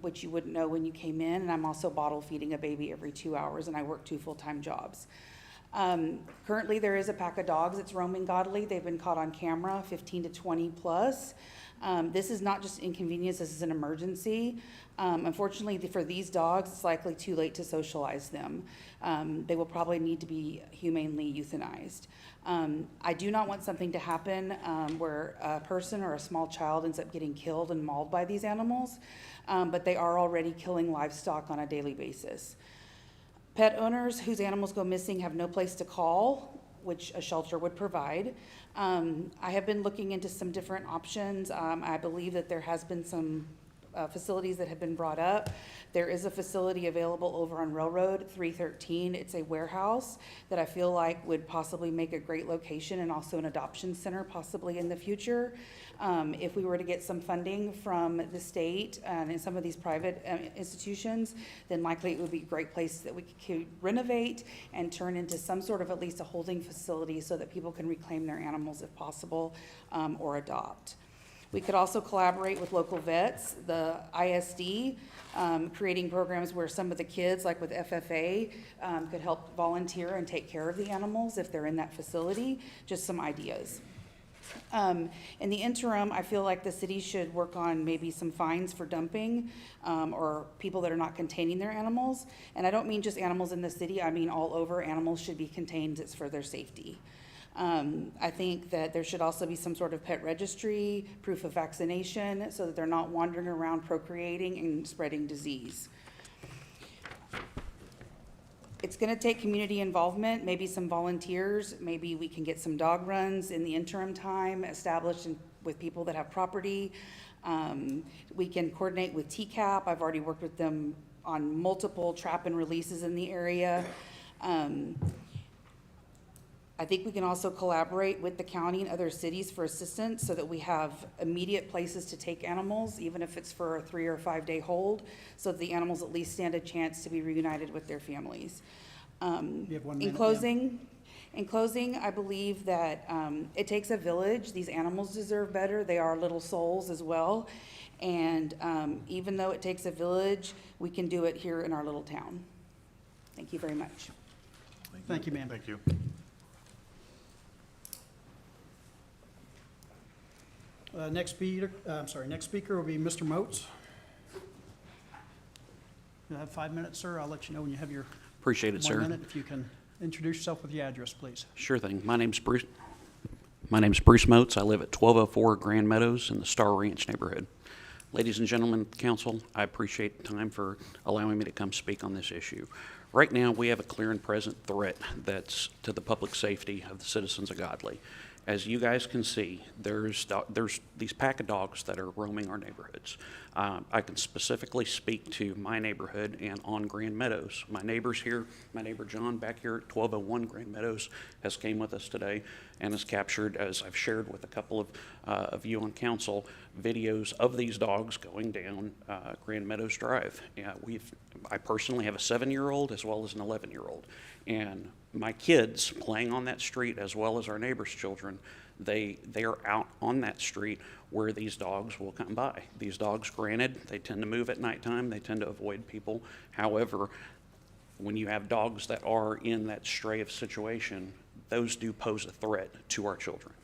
which you wouldn't know when you came in, and I'm also bottle feeding a baby every 2 hours, and I work 2 full-time jobs. Currently, there is a pack of dogs that's roaming Godley. They've been caught on camera, 15 to 20 plus. This is not just inconvenience, this is an emergency. Unfortunately, for these dogs, it's likely too late to socialize them. They will probably need to be humanely euthanized. I do not want something to happen where a person or a small child ends up getting killed and mauled by these animals, but they are already killing livestock on a daily basis. Pet owners whose animals go missing have no place to call, which a shelter would provide. I have been looking into some different options. I believe that there has been some facilities that have been brought up. There is a facility available over on Railroad 313. It's a warehouse that I feel like would possibly make a great location and also an adoption center possibly in the future. If we were to get some funding from the state and some of these private institutions, then likely it would be a great place that we could renovate and turn into some sort of at least a holding facility so that people can reclaim their animals if possible, or adopt. We could also collaborate with local vets, the ISD, creating programs where some of the kids, like with FFA, could help volunteer and take care of the animals if they're in that facility. Just some ideas. In the interim, I feel like the city should work on maybe some fines for dumping, or people that are not containing their animals. And I don't mean just animals in the city, I mean all over. Animals should be contained. It's for their safety. I think that there should also be some sort of pet registry, proof of vaccination, so that they're not wandering around procreating and spreading disease. It's gonna take community involvement, maybe some volunteers, maybe we can get some dog runs in the interim time established with people that have property. We can coordinate with TCAP. I've already worked with them on multiple trap and releases in the area. I think we can also collaborate with the county and other cities for assistance so that we have immediate places to take animals, even if it's for a 3 or 5 day hold, so that the animals at least stand a chance to be reunited with their families. You have 1 minute, In closing, I believe that it takes a village. These animals deserve better. They are little souls as well. And even though it takes a village, we can do it here in our little town. Thank you very much. Thank you, ma'am. Thank you. Next speaker will be Mr. Moats. You'll have 5 minutes, sir. I'll let you know when you have your Appreciate it, 1 sir. minute. If you can introduce yourself with your address, please. Sure thing. My name's Bruce Moats. I live at 1204 Grand Meadows in the Star Ranch neighborhood. Ladies and gentlemen of the council, I appreciate the time for allowing me to come speak on this issue. Right now, we have a clear and present threat that's to the public safety of the citizens of Godley. As you guys can see, there's these pack of dogs that are roaming our neighborhoods. I can specifically speak to my neighborhood and on Grand Meadows. My neighbors here, my neighbor John back here at 1201 Grand Meadows has came with us today and has captured, as I've shared with a couple of you on council, videos of these dogs going down Grand Meadows Drive. I personally have a 7-year-old as well as an 11-year-old. And my kids playing on that street, as well as our neighbors' children, they are out on that street where these dogs will come by. These dogs, granted, they tend to move at nighttime. They tend to avoid people. However, when you have dogs that are in that stray of situation, those do pose a threat to our children.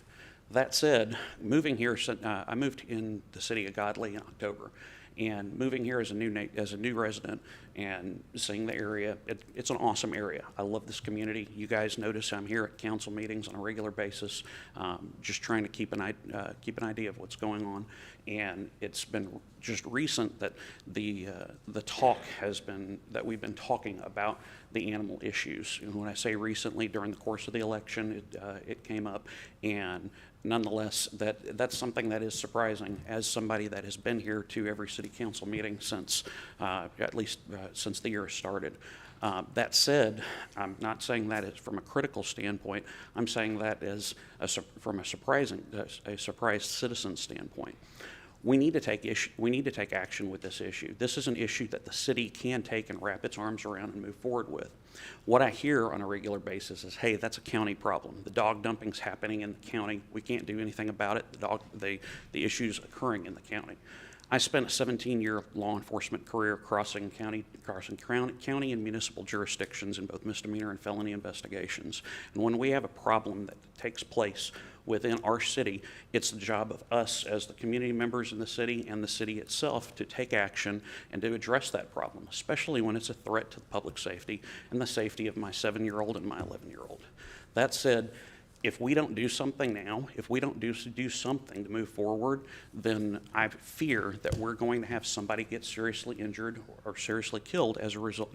That said, moving here, I moved in the city of Godley in October. And moving here as a new resident and seeing the area, it's an awesome area. I love this community. You guys notice I'm here at council meetings on a regular basis, just trying to keep an idea of what's going on. And it's been just recent that the talk has been that we've been talking about the animal issues. And when I say recently, during the course of the election, it came up, and nonetheless, that's something that is surprising as somebody that has been here to every city council meeting since, at least since the year started. That said, I'm not saying that is from a critical standpoint. I'm saying that as from a surprised citizen standpoint. We need to take action with this issue. This is an issue that the city can take and wrap its arms around and move forward with. What I hear on a regular basis is, hey, that's a county problem. The dog dumping's happening in the county. We can't do anything about it. The issue's occurring in the county. I spent a 17-year law enforcement career crossing county and municipal jurisdictions in both misdemeanor and felony investigations. And when we have a problem that takes place within our city, it's the job of us as the community members in the city and the city itself to take action and to address that problem, especially when it's a threat to the public safety and the safety of my 7-year-old and my 11-year-old. That said, if we don't do something now, if we don't do something to move forward, then I fear that we're going to have somebody get seriously injured or seriously killed as a result,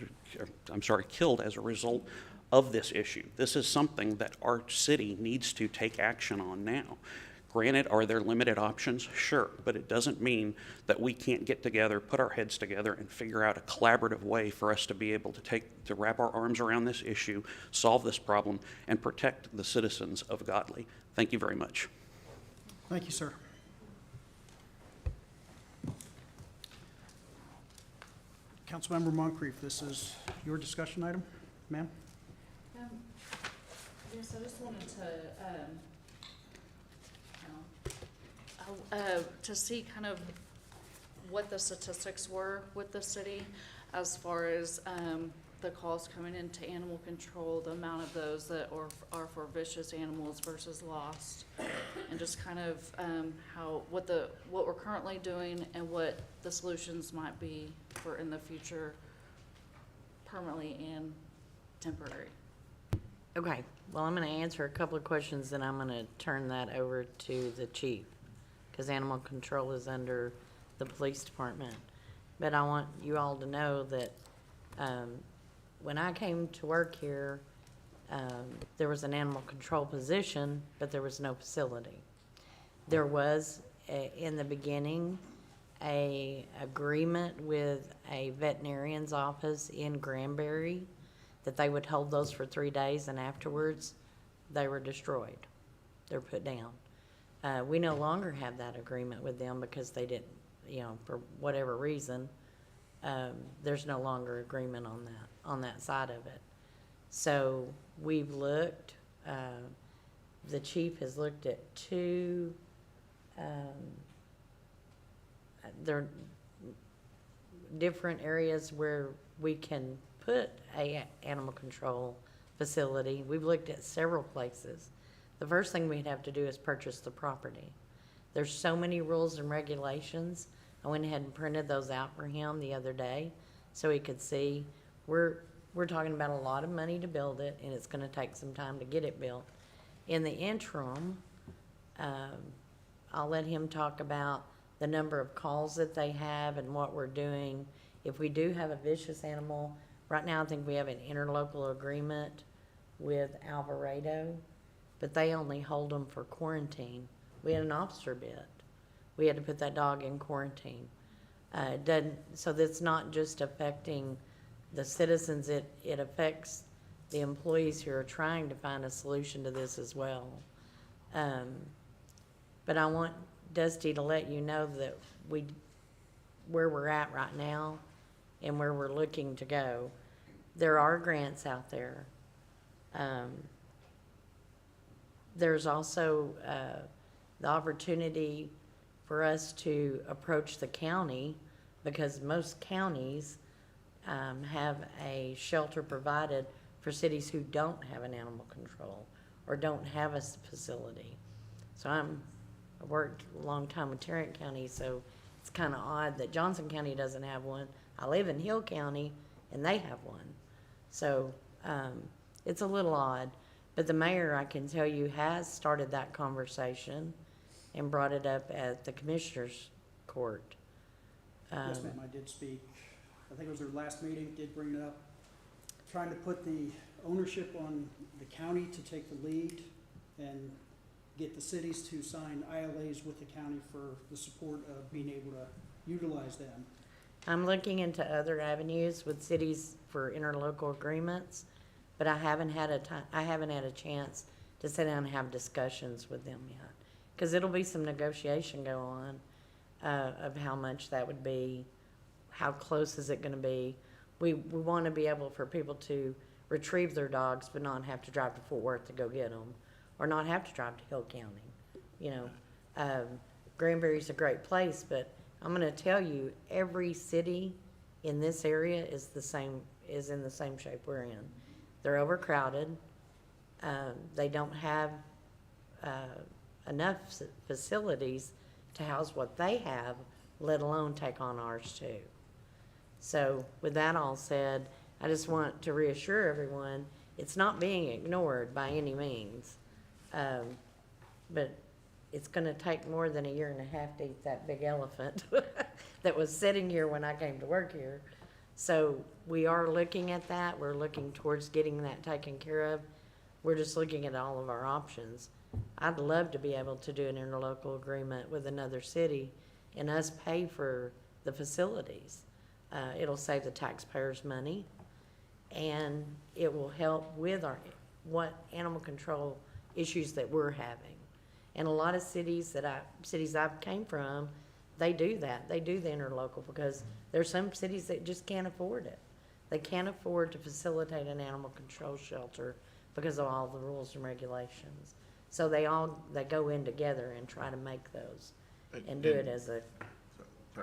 killed as a result of this issue. This is something that our city needs to take action on now. Granted, are there limited options? Sure, but it doesn't mean that we can't get together, put our heads together, and figure out a collaborative way for us to be able to wrap our arms around this issue, solve this problem, and protect the citizens of Godley. Thank you very much. Thank you, sir. Councilmember Moncrief, this is your discussion item, ma'am? Yes, I just wanted to see kind of what the statistics were with the city as far as, the calls coming into animal control, the amount of those that are for vicious animals versus lost, and just kind of, what we're currently doing and what the solutions might be for in the future, permanently and temporary. Okay, well, I'm gonna answer a couple of questions, and I'm gonna turn that over to the chief, because animal control is under the police department. But I want you all to know that, when I came to work here, there was an animal control position, but there was no facility. There was, in the beginning, a agreement with a veterinarian's office in Granbury that they would hold those for 3 days, and afterwards, they were destroyed. They're put down. We no longer have that agreement with them because they didn't, for whatever reason, there's no longer agreement on that side of it. So we've looked, the chief has looked at two, there are different areas where we can put a animal control facility. We've looked at several places. The first thing we'd have to do is purchase the property. There's so many rules and regulations. I went ahead and printed those out for him the other day so he could see. We're talking about a lot of money to build it, and it's gonna take some time to get it built. In the interim, I'll let him talk about the number of calls that they have and what we're doing. If we do have a vicious animal, right now I think we have an interlocal agreement with Alvarado, but they only hold them for quarantine. We had an officer bit. We had to put that dog in quarantine. So that's not just affecting the citizens, it affects the employees who are trying to find a solution to this as well. But I want Dusty to let you know that where we're at right now and where we're looking to go. There are grants out there. There's also the opportunity for us to approach the county, because most counties have a shelter provided for cities who don't have an animal control or don't have a facility. So I worked a long time with Tarrant County, so it's kind of odd that Johnson County doesn't have one. I live in Hill County, and they have one. So it's a little odd. But the mayor, I can tell you, has started that conversation and brought it up at the commissioner's court. Yes, ma'am, I did speak. I think it was their last meeting, did bring it up. Trying to put the ownership on the county to take the lead and get the cities to sign ILAs with the county for the support of being able to utilize them. I'm looking into other avenues with cities for interlocal agreements, but I haven't had a chance to sit down and have discussions with them yet. Because it'll be some negotiation go on of how much that would be, how close is it gonna be. We wanna be able for people to retrieve their dogs but not have to drive to Fort Worth to go get them, or not have to drive to Hill County. Granbury's a great place, but I'm gonna tell you, every city in this area is in the same shape we're in. They're overcrowded. They don't have enough facilities to house what they have, let alone take on ours too. So with that all said, I just want to reassure everyone, it's not being ignored by any means. But it's gonna take more than 1.5 years to eat that big elephant that was sitting here when I came to work here. So we are looking at that. We're looking towards getting that taken care of. We're just looking at all of our options. I'd love to be able to do an interlocal agreement with another city and us pay for the facilities. It'll save the taxpayers money, and it will help with what animal control issues that we're having. And a lot of cities I've came from, they do that. They do the interlocal because there's some cities that just can't afford it. They can't afford to facilitate an animal control shelter because of all the rules and regulations. So they go in together and try to make those and do it as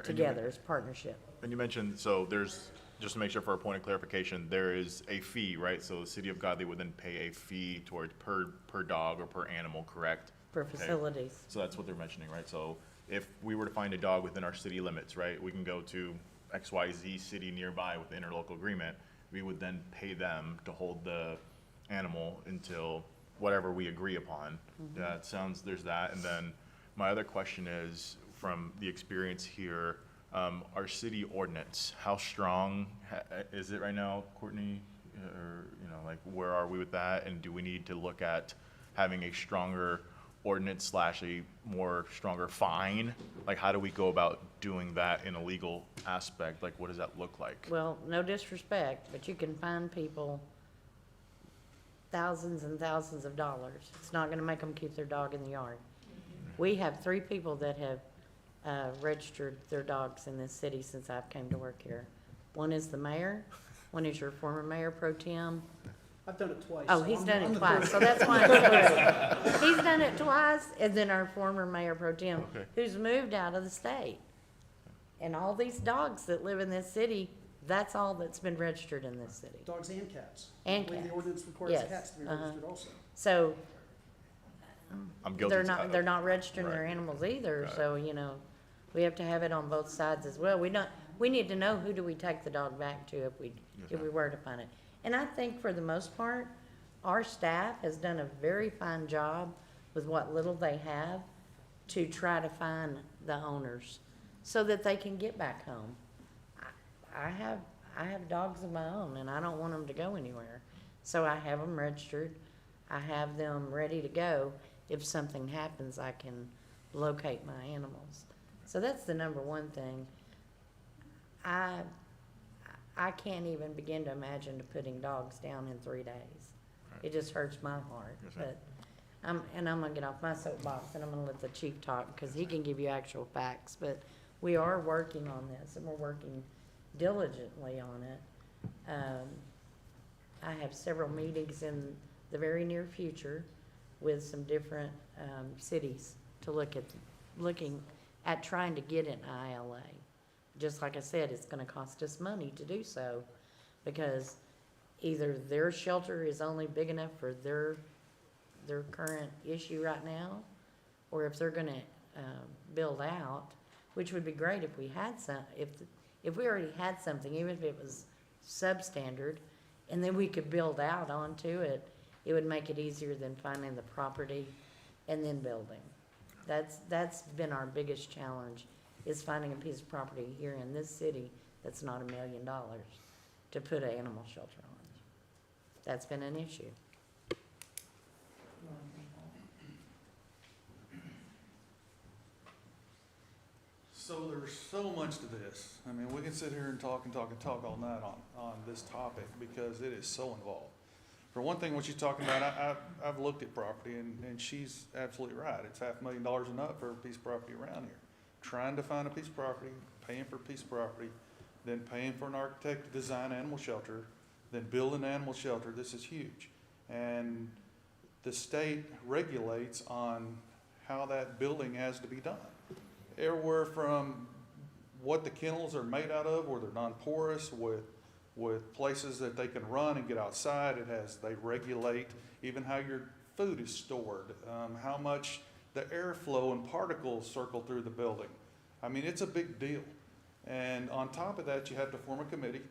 together, as partnership. And you mentioned, so there's, just to make sure for a point of clarification, there is a fee, right? So the city of Godley would then pay a fee towards per dog or per animal, correct? For Okay. facilities. So that's what they're mentioning, right? So if we were to find a dog within our city limits, right, we can go to XYZ city nearby with the interlocal agreement. We would then pay them to hold the animal until whatever we agree upon. That sounds, there's that. And then my other question is, from the experience here, our city ordinance, how strong is it right now, Courtney? Or, like, where are we with that? And do we need to look at having a stronger ordinance / a more stronger fine? Like, how do we go about doing that in a legal aspect? Like, what does that look like? Well, no disrespect, but you can fine people thousands and thousands of dollars. It's not gonna make them keep their dog in the yard. We have 3 people that have registered their dogs in this city since I've came to work here. One is the mayor, one is your former mayor pro tem. I've done it twice. Oh, so he's I'm done the it twice, third. so that's why I'm sorry. He's done it twice, and then our former mayor pro tem, Okay. who's moved out of the state. And all these dogs that live in this city, that's all that's been registered in this city. Dogs and cats. And I believe cats. the ordinance requires Yes, cats to be uh-huh. registered also. So I'm guilty. they're not registering their Right. animals either, Right. so, we have to have it on both sides as well. We need to know who do we take the dog back to if we were to find it. And I think for the most part, our staff has done a very fine job with what little they have to try to find the owners so that they can get back home. I have dogs of my own and I don't want them to go anywhere. So I have them registered. I have them ready to go. If something happens, I can locate my animals. So that's the number one thing. I can't even begin to imagine putting dogs down in 3 days. It just hurts my heart. Yes, ma'am. But I'm gonna get off my soapbox and I'm gonna let the chief talk because he can give you actual facts. But we are working on this and we're working diligently on it. I have several meetings in the very near future with some different cities to looking at trying to get an ILA. Just like I said, it's gonna cost us money to do so because either their shelter is only big enough for their current issue right now, or if they're gonna build out, which would be great if we had if we already had something, even if it was substandard, and then we could build out onto it, it would make it easier than finding the property and then building. That's been our biggest challenge, is finding a piece of property here in this city that's not $1 million to put an animal shelter on. That's been an issue. So there's so much to this. I mean, we can sit here and talk all night on this topic because it is so involved. For one thing, what she's talking about, I've looked at property and she's absolutely right. It's $500,000 and up for a piece of property around here. Trying to find a piece of property, paying for a piece of property, then paying for an architect to design an animal shelter, then build an animal shelter. This is huge. And the state regulates on how that building has to be done. Everywhere from what the kennels are made out of, where they're non-porous, with places that they can run and get outside. They regulate even how your food is stored, how much the airflow and particles circle through the building. I mean, it's a big deal. And on top of that, you have to form a committee.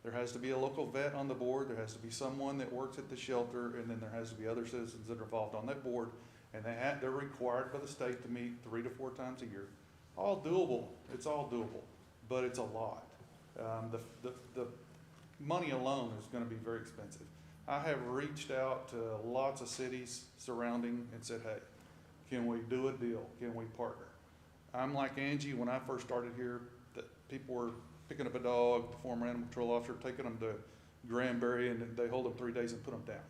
There has to be a local vet on the board. There has to be someone that works at the shelter, and then there has to be other citizens that are involved on that board. And they're required by the state to meet 3 to 4 times a year. All doable. It's all doable, but it's a lot. The money alone is going to be very expensive. I have reached out to lots of cities surrounding and said, hey, Can we do a deal? Can we partner? I'm like Angie, when I first started here, that people were picking up a dog, the former animal control officer, taking them to Granbury, and they hold them 3 days and put them down.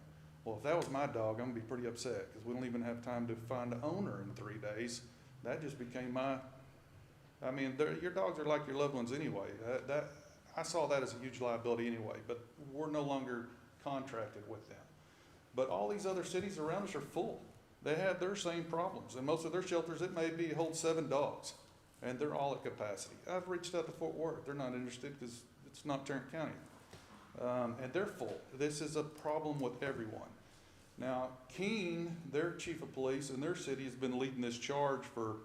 Well, if that was my dog, I'm gonna be pretty upset, because we don't even have time to find an owner in 3 days. That just became I mean, your dogs are like your loved ones anyway. I saw that as a huge liability anyway, but we're no longer contracted with them. But all these other cities around us are full. They have their same problems, and most of their shelters, it may be hold 7 dogs, and they're all at capacity. I've reached out to Fort Worth. They're not interested because it's not Tarrant County. And they're full. This is a problem with everyone. Now, Keene, their chief of police in their city, has been leading this charge for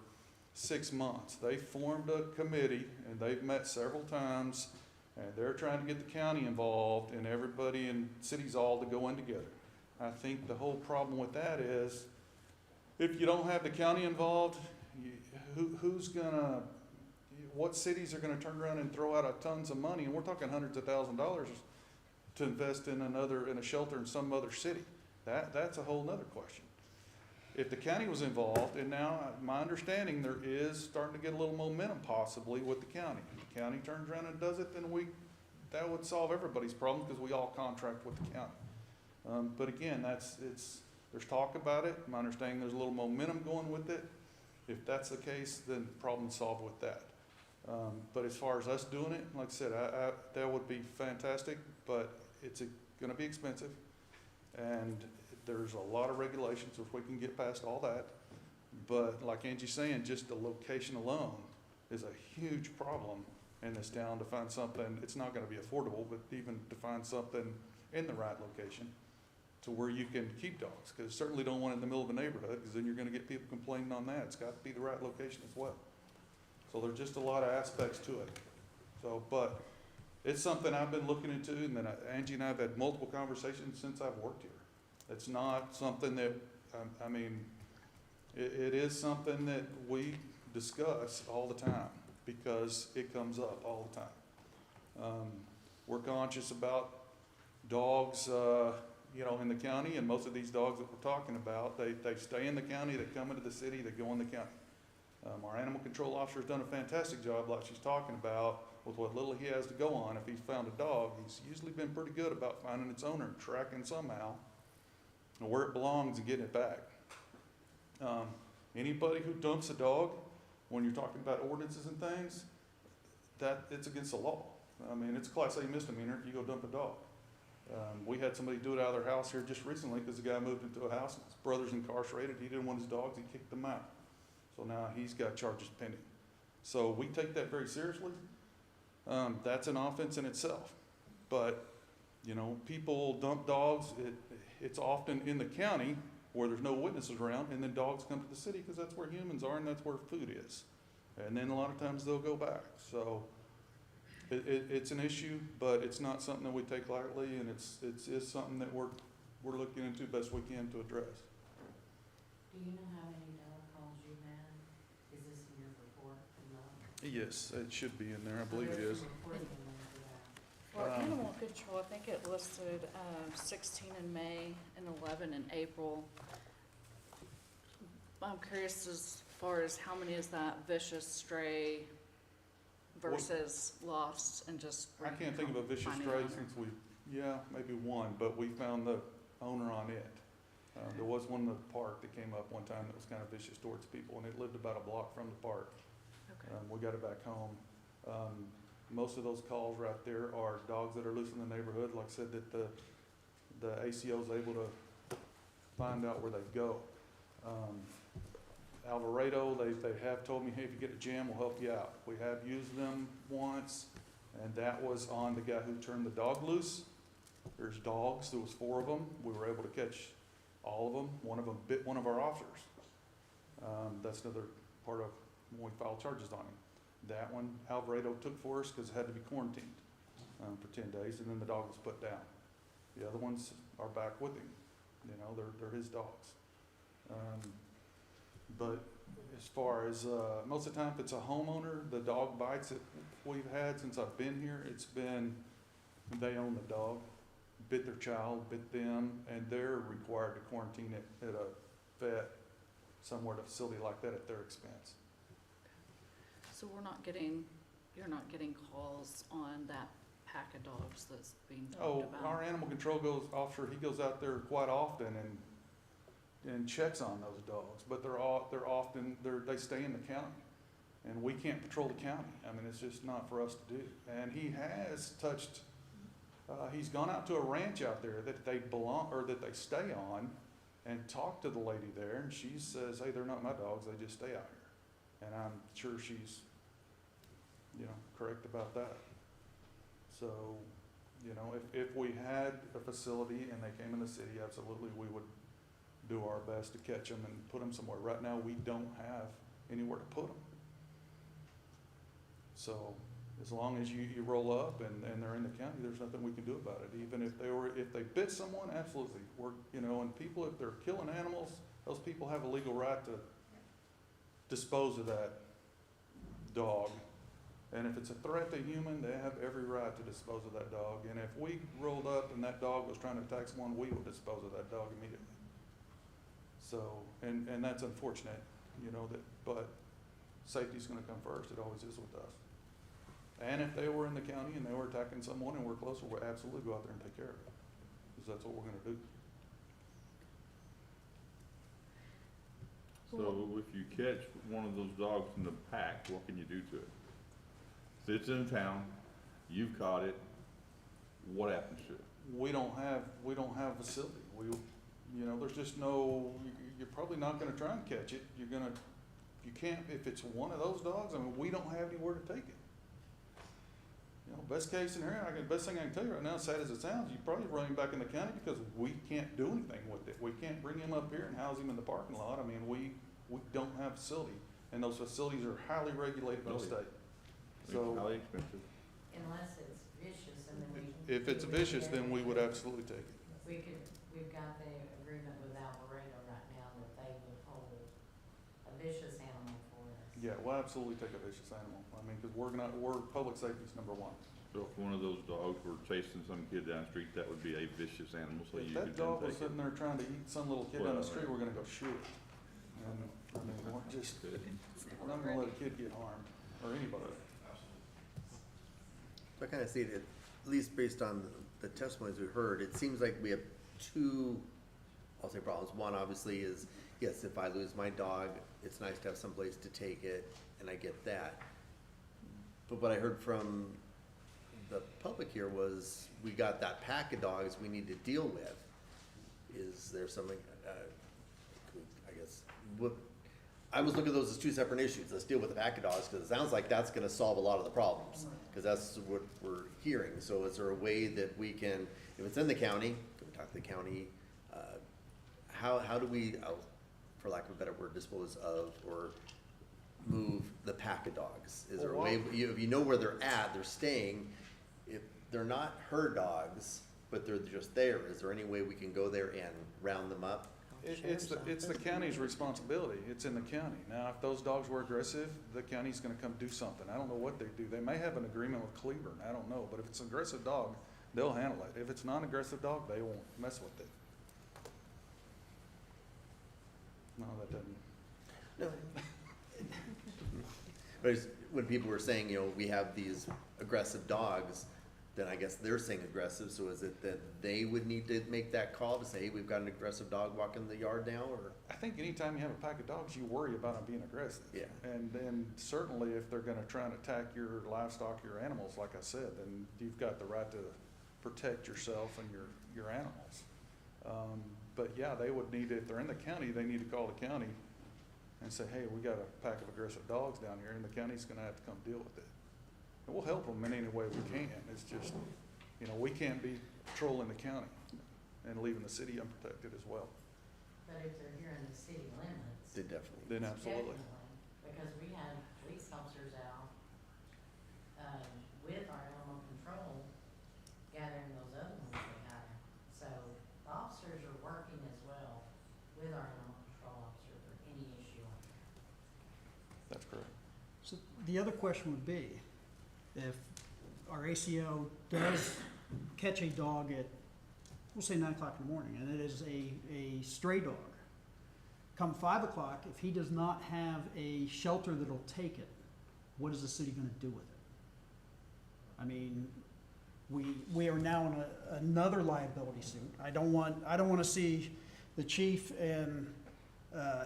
6 months. They formed a committee, and they've met several times, and they're trying to get the county involved and everybody in cities all to go in together. I think the whole problem with that is, if you don't have the county involved, what cities are gonna turn around and throw out tons of money, and we're talking hundreds of $1,000s to invest in a shelter in some other city? That's a whole nother question. If the county was involved, and now my understanding, there is starting to get a little momentum possibly with the county. If the county turns around and does it, then that would solve everybody's problem, because we all contract with the county. But again, there's talk about it. My understanding, there's a little momentum going with it. If that's the case, then problem solved with that. But as far as us doing it, like I said, that would be fantastic, but it's gonna be expensive. And there's a lot of regulations if we can get past all that. But like Angie's saying, just the location alone is a huge problem in this town to find something. It's not gonna be affordable, but even to find something in the right location to where you can keep dogs, because certainly don't want it in the middle of a neighborhood, because then you're gonna get people complaining on that. It's got to be the right location as well. So there's just a lot of aspects to it. So, but it's something I've been looking into, and then Angie and I have had multiple conversations since I've worked here. It's not something that, I mean, it is something that we discuss all the time, because it comes up all the time. We're conscious about dogs, in the county, and most of these dogs that we're talking about, they stay in the county, they come into the city, they go in the county. Our animal control officer's done a fantastic job, like she's talking about, with what little he has to go on. If he's found a dog, he's usually been pretty good about finding its owner, tracking somehow, and where it belongs and getting it back. Anybody who dumps a dog, when you're talking about ordinances and things, it's against the law. I mean, it's a Class A misdemeanor if you go dump a dog. We had somebody do it out of their house here just recently, because the guy moved into a house, his brother's incarcerated, he didn't want his dogs, he kicked them out. So now he's got charges pending. So we take that very seriously. That's an offense in itself. But, people dump dogs, it's often in the county where there's no witnesses around, and then dogs come to the city, because that's where humans are and that's where food is. And then a lot of times they'll go back. So it's an issue, but it's not something that we take lightly, and it is something that we're looking into best we can to address. Do you know how many dog calls you've had? Is this in your report? Yes, it should be in there, I believe it is. For animal control, I think it listed 16 in May and 11 in April. I'm curious as far as how many is that vicious stray versus lost and just. I can't think of a vicious stray since maybe one, but we found the owner on it. There was one in the park that came up one time that was kind of vicious towards people, and it lived about a block from the park. Okay. We got it back home. Most of those calls right there are dogs that are loose in the neighborhood. Like I said, that the ACO is able to find out where they go. Alvarado, they have told me, hey, if you get a jam, we'll help you out. We have used them once, and that was on the guy who turned the dog loose. There's dogs, there was 4 of them. We were able to catch all of them. One of them bit one of our officers. That's another part of when we filed charges on him. That one Alvarado took for us because it had to be quarantined for 10 days, and then the dog was put down. The other ones are back with him. They're his dogs. But as far as, most of the time, if it's a homeowner, the dog bites that we've had since I've been here, it's been, they own the dog, bit their child, bit them, and they're required to quarantine it at a vet somewhere at a facility like that at their expense. So you're not getting calls on that pack of dogs that's being talked Oh, about? our animal control officer, he goes out there quite often and checks on those dogs, but they stay in the county. And we can't patrol the county. I mean, it's just not for us to do. And he has touched, he's gone out to a ranch out there that they stay on and talked to the lady there, and she says, hey, they're not my dogs, they just stay out here. And I'm sure she's, correct about that. So, if we had a facility and they came in the city, absolutely, we would do our best to catch them and put them somewhere. Right now, we don't have anywhere to put them. So, as long as you roll up and they're in the county, there's nothing we can do about it. Even if they bit someone, absolutely. And people, if they're killing animals, those people have a legal right to dispose of that dog. And if it's a threat to human, they have every right to dispose of that dog. And if we rolled up and that dog was trying to attack someone, we would dispose of that dog immediately. So, and that's unfortunate, but safety's gonna come first. It always is with us. And if they were in the county and they were attacking someone and we're closer, we'll absolutely go out there and take care of it, because that's what we're gonna do. So if you catch one of those dogs in the pack, what can you do to it? So it's in town, you've caught it, what happens to it? We don't have a facility. There's just you're probably not gonna try and catch it. If it's one of those dogs, I mean, we don't have anywhere to take it. Best case scenario, best thing I can tell you right now, sad as it sounds, you probably run him back in the county because we can't do anything with it. We can't bring him up here and house him in the parking lot. I mean, we don't have a facility, and those facilities are highly regulated by the state. So, Highly expensive. Unless it's vicious, and then we. if it's vicious, then we would absolutely take it. We've got the agreement with Alvarado right now that they would hold a vicious animal for us. Yeah, we'll absolutely take a vicious animal. I mean, because public safety's number one. So if one of those dogs were chasing some kid down the street, that would be a vicious animal, so If you that could then dog was take it. sitting there trying to eat some little kid down the Well, street, we're gonna go shoot it. And, I mean, we're not gonna let a kid get harmed, or anybody. So I kind of see it, at least based on the testimonies we heard, it seems like we have two, I'll say problems. One obviously is, yes, if I lose my dog, it's nice to have someplace to take it, and I get that. But what I heard from the public here was, we got that pack of dogs we need to deal with. Is there something, I guess, I was looking at those as two separate issues. Let's deal with the pack of dogs, because it sounds like that's gonna solve a lot of the problems, because that's what we're hearing. So is there a way that we can, if it's in the county, can we talk to the county? How do we, for lack of a better word, dispose of or move the pack of dogs? Is there a way, if you know where they're at, they're staying, if they're not her dogs, but they're just there, is there any way we can go there and round them up? It's the county's responsibility. It's in the county. Now, if those dogs were aggressive, the county's gonna come do something. I don't know what they do. They may have an agreement with Cleburne, I don't know, but if it's an aggressive dog, they'll handle it. If it's not an aggressive dog, they won't mess with it. No, that doesn't. No. But when people were saying, we have these aggressive dogs, then I guess they're saying aggressive, so is it that they would need to make that call to say, hey, we've got an aggressive dog walking the yard now, or? I think anytime you have a pack of dogs, you worry about them being aggressive. Yeah. And then certainly if they're gonna try and attack your livestock, your animals, like I said, then you've got the right to protect yourself and your animals. But yeah, they would need, if they're in the county, they need to call the county and say, hey, we got a pack of aggressive dogs down here, and the county's gonna have to come deal with it. And we'll help them in any way we can. It's just, we can't be patrolling the county and leaving the city unprotected as well. But if they're here in the city limits. They definitely. Then absolutely. Because we had police officers out, with our animal control, gathering those other ones we had. So the officers are working as well with our animal control officer for any issue like that. That's correct. So the other question would be, if our ACO does catch a dog at, we'll say 9 o'clock in the morning, and it is a stray dog, come 5 o'clock, if he does not have a shelter that'll take it, what is the city gonna do with it? I mean, we are now in another liability suit. I don't wanna see the chief and,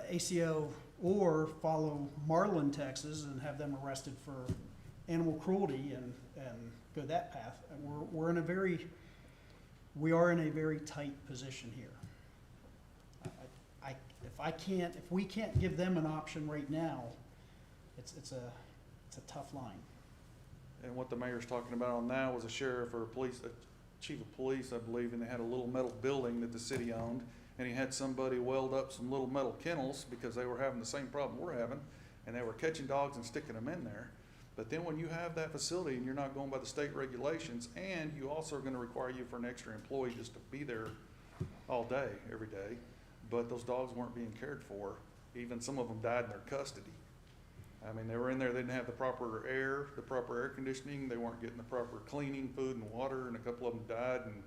ACO or follow Marlin, Texas, and have them arrested for animal cruelty and go that path. And we are in a very tight position here. If we can't give them an option right now, it's a tough line. And what the mayor's talking about on now was a sheriff or a chief of police, I believe, and they had a little metal building that the city owned, and he had somebody weld up some little metal kennels because they were having the same problem we're having, and they were catching dogs and sticking them in there. But then when you have that facility and you're not going by the state regulations, and you also are gonna require you for an extra employee just to be there all day, every day, but those dogs weren't being cared for. Even some of them died in their custody. I mean, they were in there, they didn't have the proper air conditioning, they weren't getting the proper cleaning, food and water, and a couple of them died, and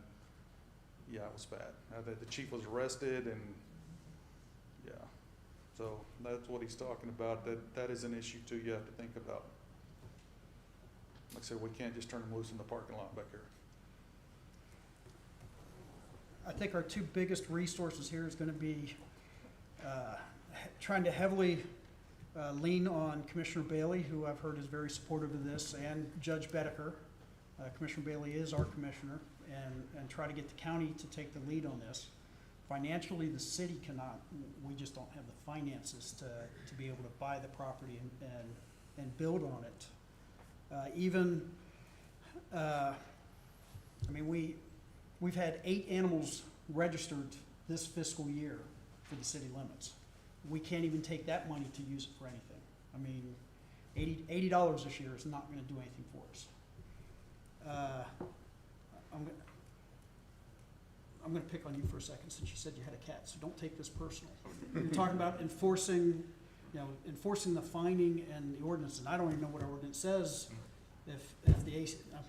yeah, it was bad. The chief was arrested, and yeah. So that's what he's talking about, that is an issue too you have to think about. Like I said, we can't just turn them loose in the parking lot back here. I think our two biggest resources here is gonna be, trying to heavily lean on Commissioner Bailey, who I've heard is very supportive of this, and Judge Bedecker. Commissioner Bailey is our commissioner, and try to get the county to take the lead on this. Financially, the city cannot, we just don't have the finances to be able to buy the property and build on it. We've had 8 animals registered this fiscal year for the city limits. We can't even take that money to use it for anything. I mean, $80 this year is not gonna do anything for us. I'm gonna pick on you for a second, since you said you had a cat, so don't take this personal. You're talking about enforcing the finding and the ordinance, and I don't even know what our ordinance says. If the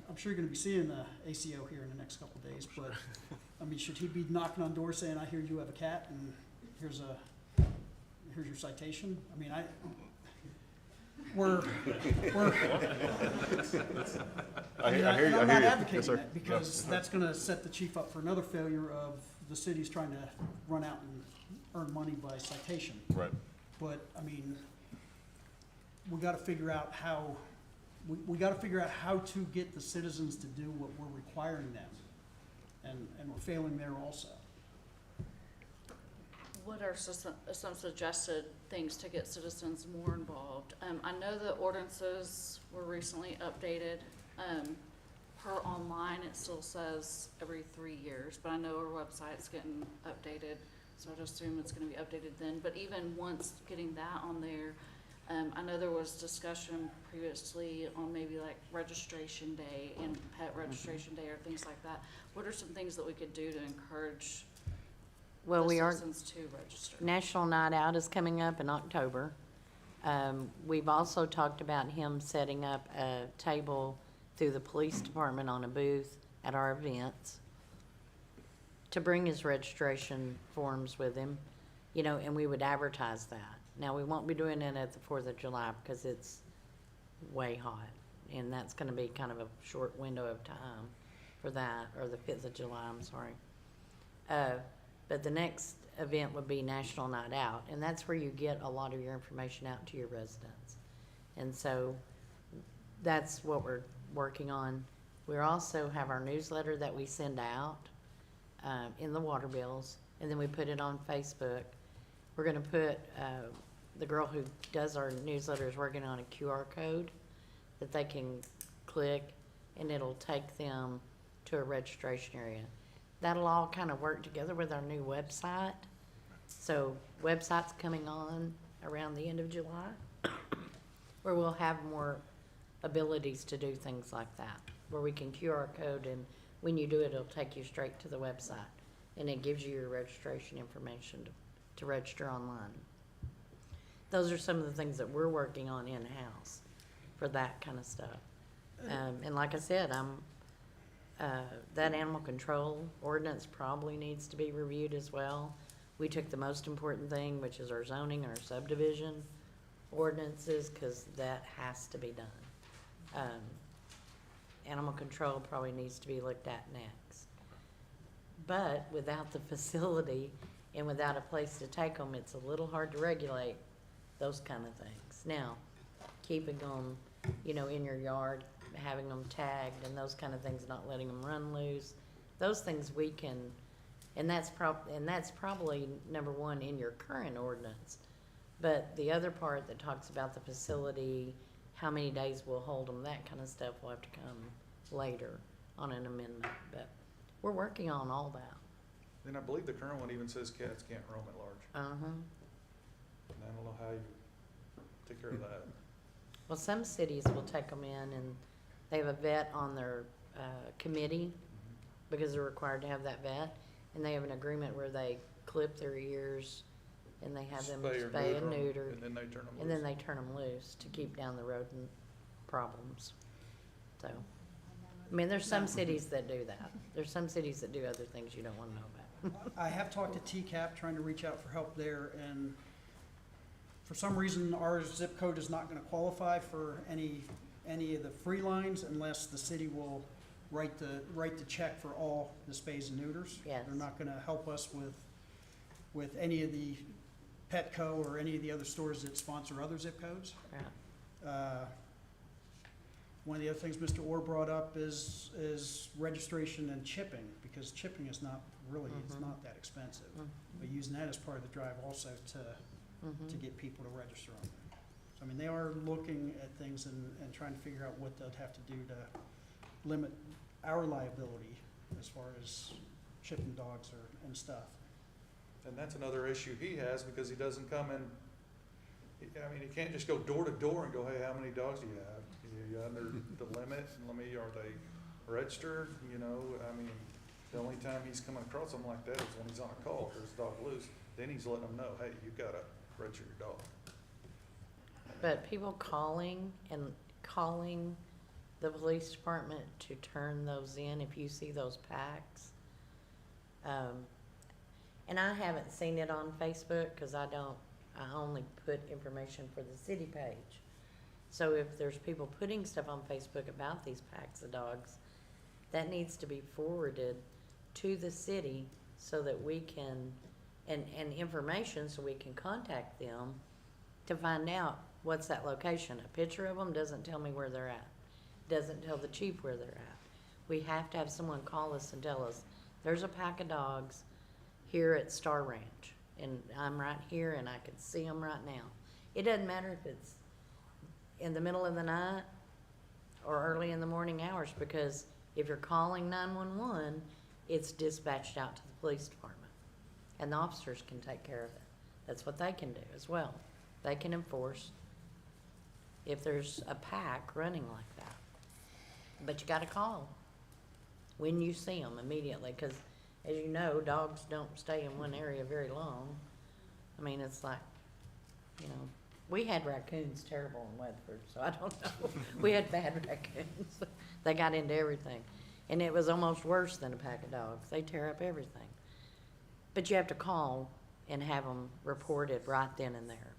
I'm sure you're gonna be seeing the ACO here in the next couple of days, but, I mean, should he be knocking on doors saying, I hear you have a cat, and here's your citation? I mean, I'm not advocating that, because that's gonna set the chief up for another failure of the city's trying to run out and earn money by citation. Right. But, I mean, we gotta figure out how to get the citizens to do what we're requiring them. And we're failing there also. What are some suggested things to get citizens more involved? I know the ordinances were recently updated. Per online, it still says every 3 years, but I know our website's getting updated, so I'd assume it's gonna be updated then. But even once getting that on there, I know there was discussion previously on maybe like registration day and pet registration day or things like that. What are some things that we could do to encourage Well, we are, citizens to register? National Night Out is coming up in October. We've also talked about him setting up a table through the police department on a booth at our events to bring his registration forms with him, and we would advertise that. Now, we won't be doing it at the 4th of July because it's way hot, and that's gonna be kind of a short window of time for that, or the 5th of July, I'm sorry. But the next event would be National Night Out, and that's where you get a lot of your information out to your residents. And so that's what we're working on. We also have our newsletter that we send out in the water bills, and then we put it on Facebook. We're gonna put, the girl who does our newsletter is working on a QR code that they can click, and it'll take them to a registration area. That'll all kind of work together with our new website. So website's coming on around the end of July, where we'll have more abilities to do things like that, where we can QR code, and when you do it, it'll take you straight to the website, and it gives you your registration information to register online. Those are some of the things that we're working on in-house for that kind of stuff. And like I said, that animal control ordinance probably needs to be reviewed as well. We took the most important thing, which is our zoning and our subdivision ordinances, because that has to be done. Animal control probably needs to be looked at next. But without the facility and without a place to take them, it's a little hard to regulate those kind of things. Now, keeping them, you know, in your yard, having them tagged and those kind of things, not letting them run loose, those things we can, and that's probably number one in your current ordinance. But the other part that talks about the facility, how many days we'll hold them, that kind of stuff will have to come later on an amendment. But we're working on all that. And I believe the current one even says cats can't roam at large. Uh-huh. And I don't know how you take care of that. Well, some cities will take them in and they have a vet on their committee because they're required to have that vet. And they have an agreement where they clip their ears and they have them spay and neuter. And then they turn them loose. And then they turn them loose to keep down the rodent problems. So, I mean, there's some cities that do that. There's some cities that do other things you don't want to know about. I have talked to TCAP, trying to reach out for help there, and for some reason, our zip code is not gonna qualify for any of the free lines unless the city will write the check for all the spays and neuters. Yes. They're not gonna help us with any of the Petco or any of the other stores that sponsor other zip codes. Right. One of the other things Mr. Orr brought up is registration and chipping, because chipping is not really, it's not that expensive. But using that as part of the drive also to get people to register on there. So, I mean, they are looking at things and trying to figure out what they'll have to do to limit our liability as far as chipping dogs and stuff. And that's another issue he has, because he doesn't come in, I mean, he can't just go door to door and go, hey, how many dogs do you have? Are you under the limit? Are they registered? You know, I mean, the only time he's coming across something like that is when he's on a call, there's a dog loose. Then he's letting them know, hey, you've got to register your dog. But people calling the police department to turn those in, if you see those packs. And I haven't seen it on Facebook, because I only put information for the city page. So if there's people putting stuff on Facebook about these packs of dogs, that needs to be forwarded to the city so that we can, and information so we can contact them to find out what's that location. A picture of them doesn't tell me where they're at. Doesn't tell the chief where they're at. We have to have someone call us and tell us, there's a pack of dogs here at Star Ranch, and I'm right here and I can see them right now. It doesn't matter if it's in the middle of the night or early in the morning hours, because if you're calling 911, it's dispatched out to the police department, and the officers can take care of it. That's what they can do as well. They can enforce if there's a pack running like that. But you gotta call when you see them immediately, because as you know, dogs don't stay in one area very long. I mean, it's like, you know, we had raccoons terrible in Weatherford, so I don't know. We had bad raccoons. They got into everything. And it was almost worse than a pack of dogs. They tear up everything. But you have to call and have them reported right then and there.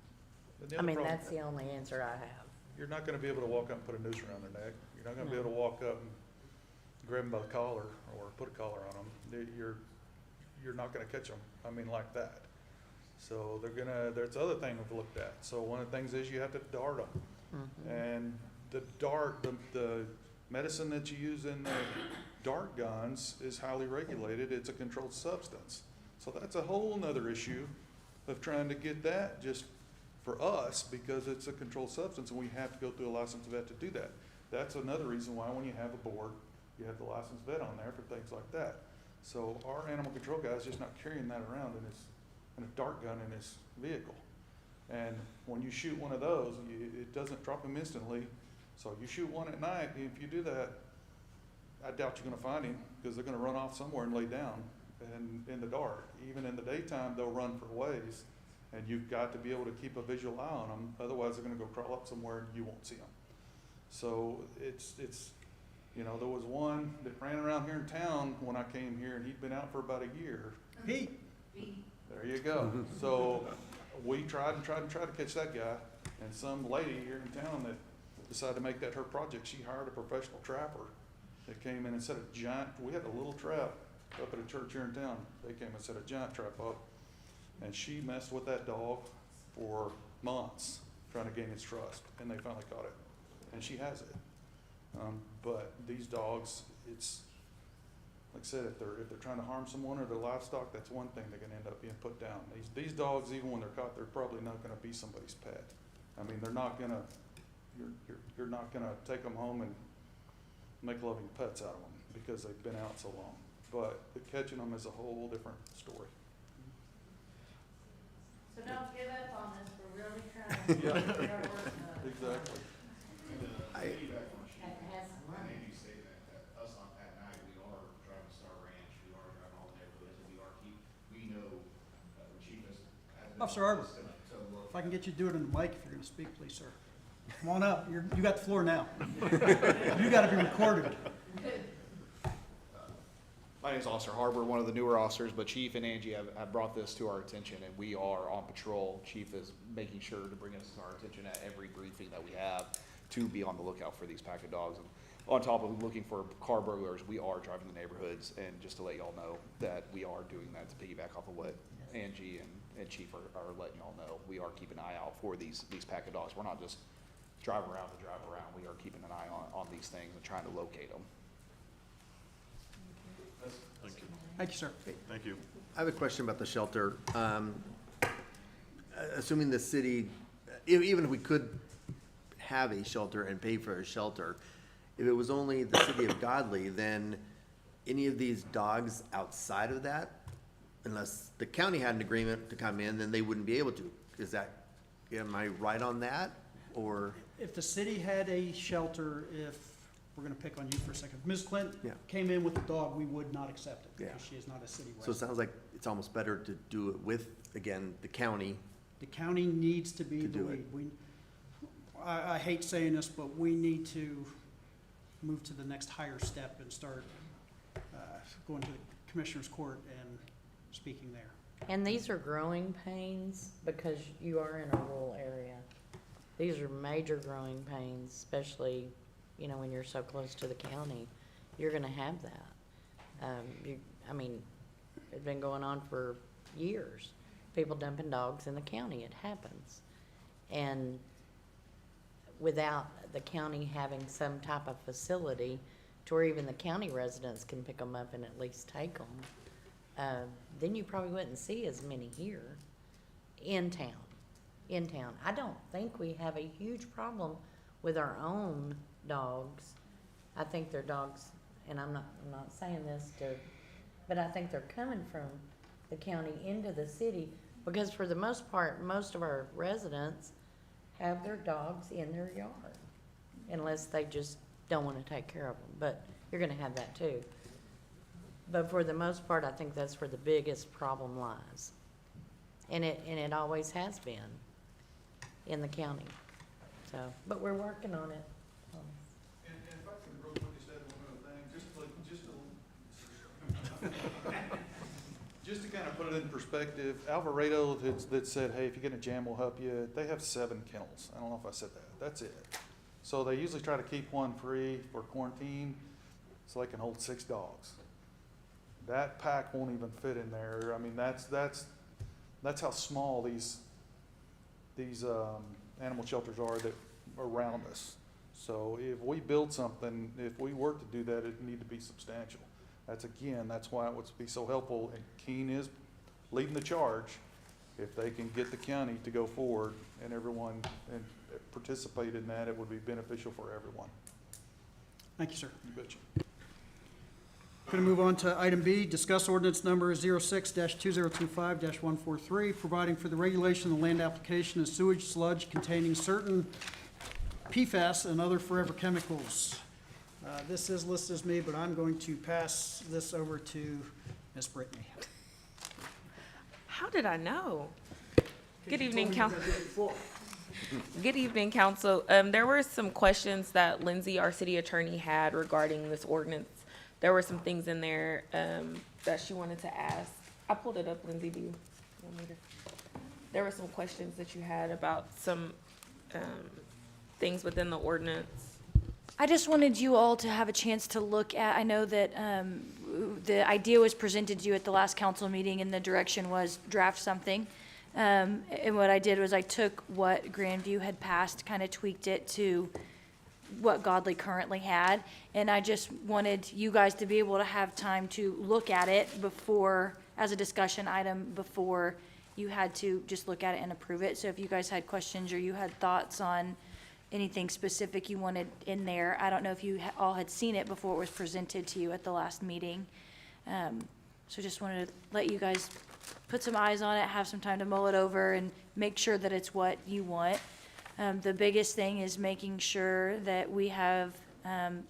But the I other mean, problem- that's the only answer I have. You're not gonna be able to walk up and put a noose around their neck. You're not gonna be able to walk up and grab them by the collar or put a collar on them. You're not gonna catch them, I mean, like that. So there's other things we've looked at. So one of the things is you have to dart them. And the dart, the medicine that you use in the dart guns is highly regulated. It's a controlled substance. So that's a whole nother issue of trying to get that just for us, because it's a controlled substance and we have to go through a licensed vet to do that. That's another reason why when you have a board, you have the licensed vet on there for things like that. So our animal control guy is just not carrying that around in a dart gun in his vehicle. And when you shoot one of those, it doesn't drop him instantly. So you shoot one at night, if you do that, I doubt you're gonna find him, because they're gonna run off somewhere and lay down in the dark. Even in the daytime, they'll run for ways, and you've got to be able to keep a visual eye on them. Otherwise, they're gonna go crawl up somewhere and you won't see them. So it's you know, there was one that ran around here in town when I came here, and he'd been out for about a year. Pete. There you go. So we tried to catch that guy, and some lady here in town that decided to make that her project, she hired a professional trapper that came in and set a giant, we had a little trap up at a church here in town. They came and set a giant trap up, and she messed with that dog for months trying to gain its trust, and they finally caught it, and she has it. But these dogs, it's, like I said, if they're trying to harm someone or their livestock, that's one thing they're gonna end up being put down. These dogs, even when they're caught, they're probably not gonna be somebody's pet. I mean, they're not gonna, you're not gonna take them home and make loving pets out of them because they've been out so long. But the catching them is a whole different story. So don't give up on this, we're really trying to Yeah. get our work done. Exactly. Officer Arbor, if I can get you to do it on the mic if you're gonna speak, please, sir. Come on up, you got the floor now. You gotta be recorded. My name is Officer Harbor, one of the newer officers, but Chief and Angie have brought this to our attention, and we are on patrol. Chief is making sure to bring us to our attention at every briefing that we have to be on the lookout for these pack of dogs. And on top of looking for car burglars, we are driving the neighborhoods, and just to let y'all know that we are doing that to piggyback off of what Angie and Chief are letting y'all know. We are keeping an eye out for these pack of dogs. We're not just driving around to drive around. We are keeping an eye on these things and trying to locate them. Thank you. Thank you, sir. Thank you. I have a question about the shelter. Assuming the city, even if we could have a shelter and pay for a shelter, if it was only the city of Godley, then any of these dogs outside of that, unless the county had an agreement to come in, then they wouldn't be able to. Is that, am I right on that, or? If the city had a shelter, if, we're gonna pick on you for a second, if Ms. Clint Yeah. came in with a dog, we would not accept it, Yeah. because she is not a city So it resident. sounds like it's almost better to do it with, again, the county. The county needs to be To the do it. lead. I hate saying this, but we need to move to the next higher step and start going to the commissioner's court and speaking there. And these are growing pains because you are in a rural area. These are major growing pains, especially, you know, when you're so close to the county. You're gonna have that. I mean, it's been going on for years. People dumping dogs in the county, it happens. And without the county having some type of facility to where even the county residents can pick them up and at least take them, then you probably wouldn't see as many here in town. I don't think we have a huge problem with our own dogs. I think they're dogs, and I'm not saying this but I think they're coming from the county into the city, because for the most part, most of our residents have their dogs in their yard, unless they just don't wanna take care of them, but you're gonna have that too. But for the most part, I think that's where the biggest problem lies. And it always has been in the county, so, but we're working on it. And if I can real quick just add one other thing, just to kind of put it in perspective, Alvarado that said, hey, if you get in a jam, we'll help you. They have 7 kennels. I don't know if I said that. That's it. So they usually try to keep one free for quarantine so they can hold 6 dogs. That pack won't even fit in there. I mean, that's how small these animal shelters are that are around us. So if we build something, if we were to do that, it'd need to be substantial. That's why it would be so helpful, and Keene is leading the charge. If they can get the county to go forward and everyone and participate in that, it would be beneficial for everyone. Thank you, sir. You betcha. Going to move on to item B, discuss ordinance number 06-2025-143, providing for the regulation of the land application of sewage sludge containing certain PFAS and other forever chemicals. This is listed as me, but I'm going to pass this over to Ms. Brittany. How did I know? Good evening, council. Good evening, council. There were some questions that Lindsay, our city attorney, had regarding this ordinance. There were some things in there that she wanted to ask. I pulled it up, Lindsay. Do you There were some questions that you had about some things within the ordinance. I just wanted you all to have a chance to look at, I know that the idea was presented to you at the last council meeting and the direction was draft something. And what I did was I took what Grandview had passed, kind of tweaked it to what Godley currently had. And I just wanted you guys to be able to have time to look at it before, as a discussion item, before you had to just look at it and approve it. So if you guys had questions or you had thoughts on anything specific you wanted in there, I don't know if you all had seen it before it was presented to you at the last meeting. So just wanted to let you guys put some eyes on it, have some time to mull it over and make sure that it's what you want. The biggest thing is making sure that we have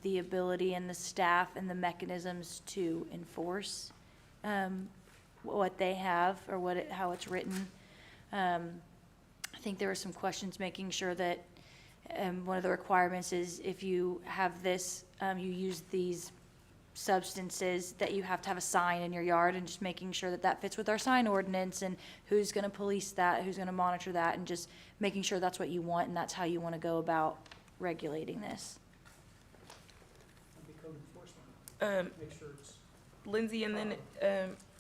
the ability and the staff and the mechanisms to enforce what they have or how it's written. I think there were some questions making sure that one of the requirements is if you have this, you use these substances, that you have to have a sign in your yard, and just making sure that that fits with our sign ordinance and who's going to police that, who's going to monitor that, and just making sure that's what you want and that's how you want to go about regulating this. Make sure it's Lindsay, and then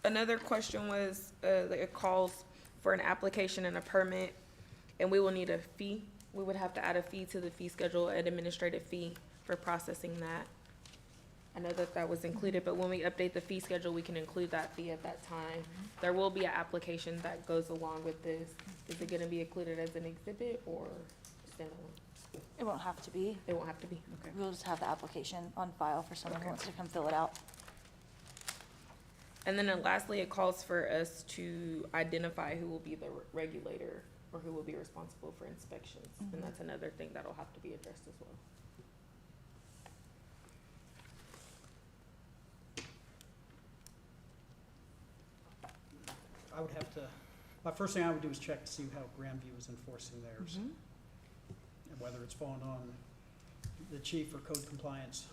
another question was that it calls for an application and a permit, and we will need a fee. We would have to add a fee to the fee schedule, an administrative fee for processing that. I know that that was included, but when we update the fee schedule, we can include that fee at that time. There will be an application that goes along with this. Is it gonna be included as an exhibit or standalone? It won't have to be. It won't have to be, okay. We'll just have the application on file for someone who wants to come fill it out. And then lastly, it calls for us to identify who will be the regulator or who will be responsible for inspections. And that's another thing that'll have to be addressed as well. I would have to, my first thing I would do is check to see how Grandview is enforcing theirs. And whether it's falling on the chief or code compliance.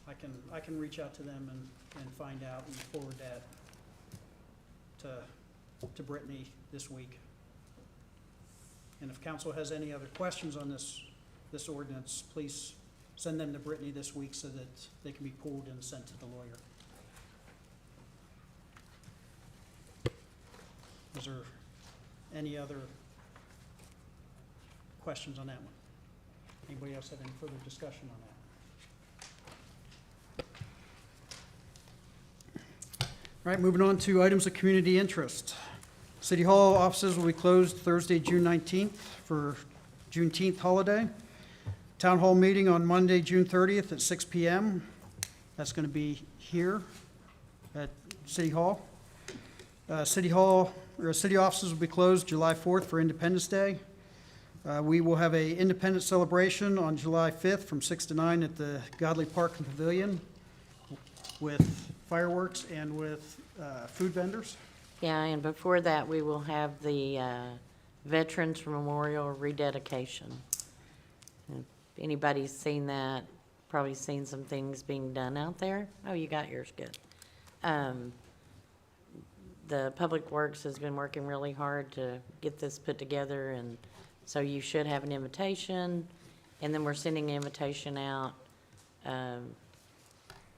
I can reach out to them and find out and forward that to Brittany this week. And if council has any other questions on this ordinance, please send them to Brittany this week so that they can be pulled and sent to the lawyer. Is there any other questions on that one? Anybody else have any further discussion on that? All right, moving on to items of community interest. City Hall offices will be closed Thursday, June 19th for Juneteenth holiday. Town Hall meeting on Monday, June 30th at 6 p.m. That's going to be here at City Hall. City offices will be closed July 4th for Independence Day. We will have a Independence celebration on July 5th from 6 to 9 at the Godley Park and Pavilion with fireworks and with food vendors. Yeah, and before that, we will have the Veterans Memorial rededication. If anybody's seen that, probably seen some things being done out there. Oh, you got yours, good. The Public Works has been working really hard to get this put together, and so you should have an invitation, and then we're sending an invitation out,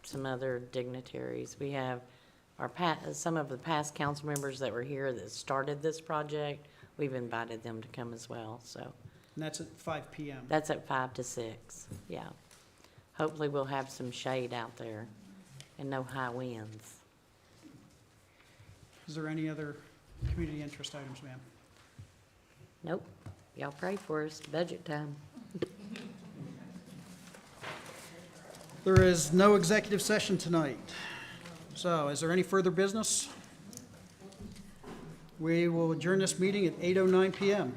some other dignitaries. We have some of the past council members that were here that started this project. We've invited them to come as well, so. And that's at 5 p.m. That's at 5 to 6, yeah. Hopefully we'll have some shade out there and no high winds. Is there any other community interest items, ma'am? Nope. Y'all pray for us, budget time. There is no executive session tonight. So is there any further business? We will adjourn this meeting at 8:09 p.m.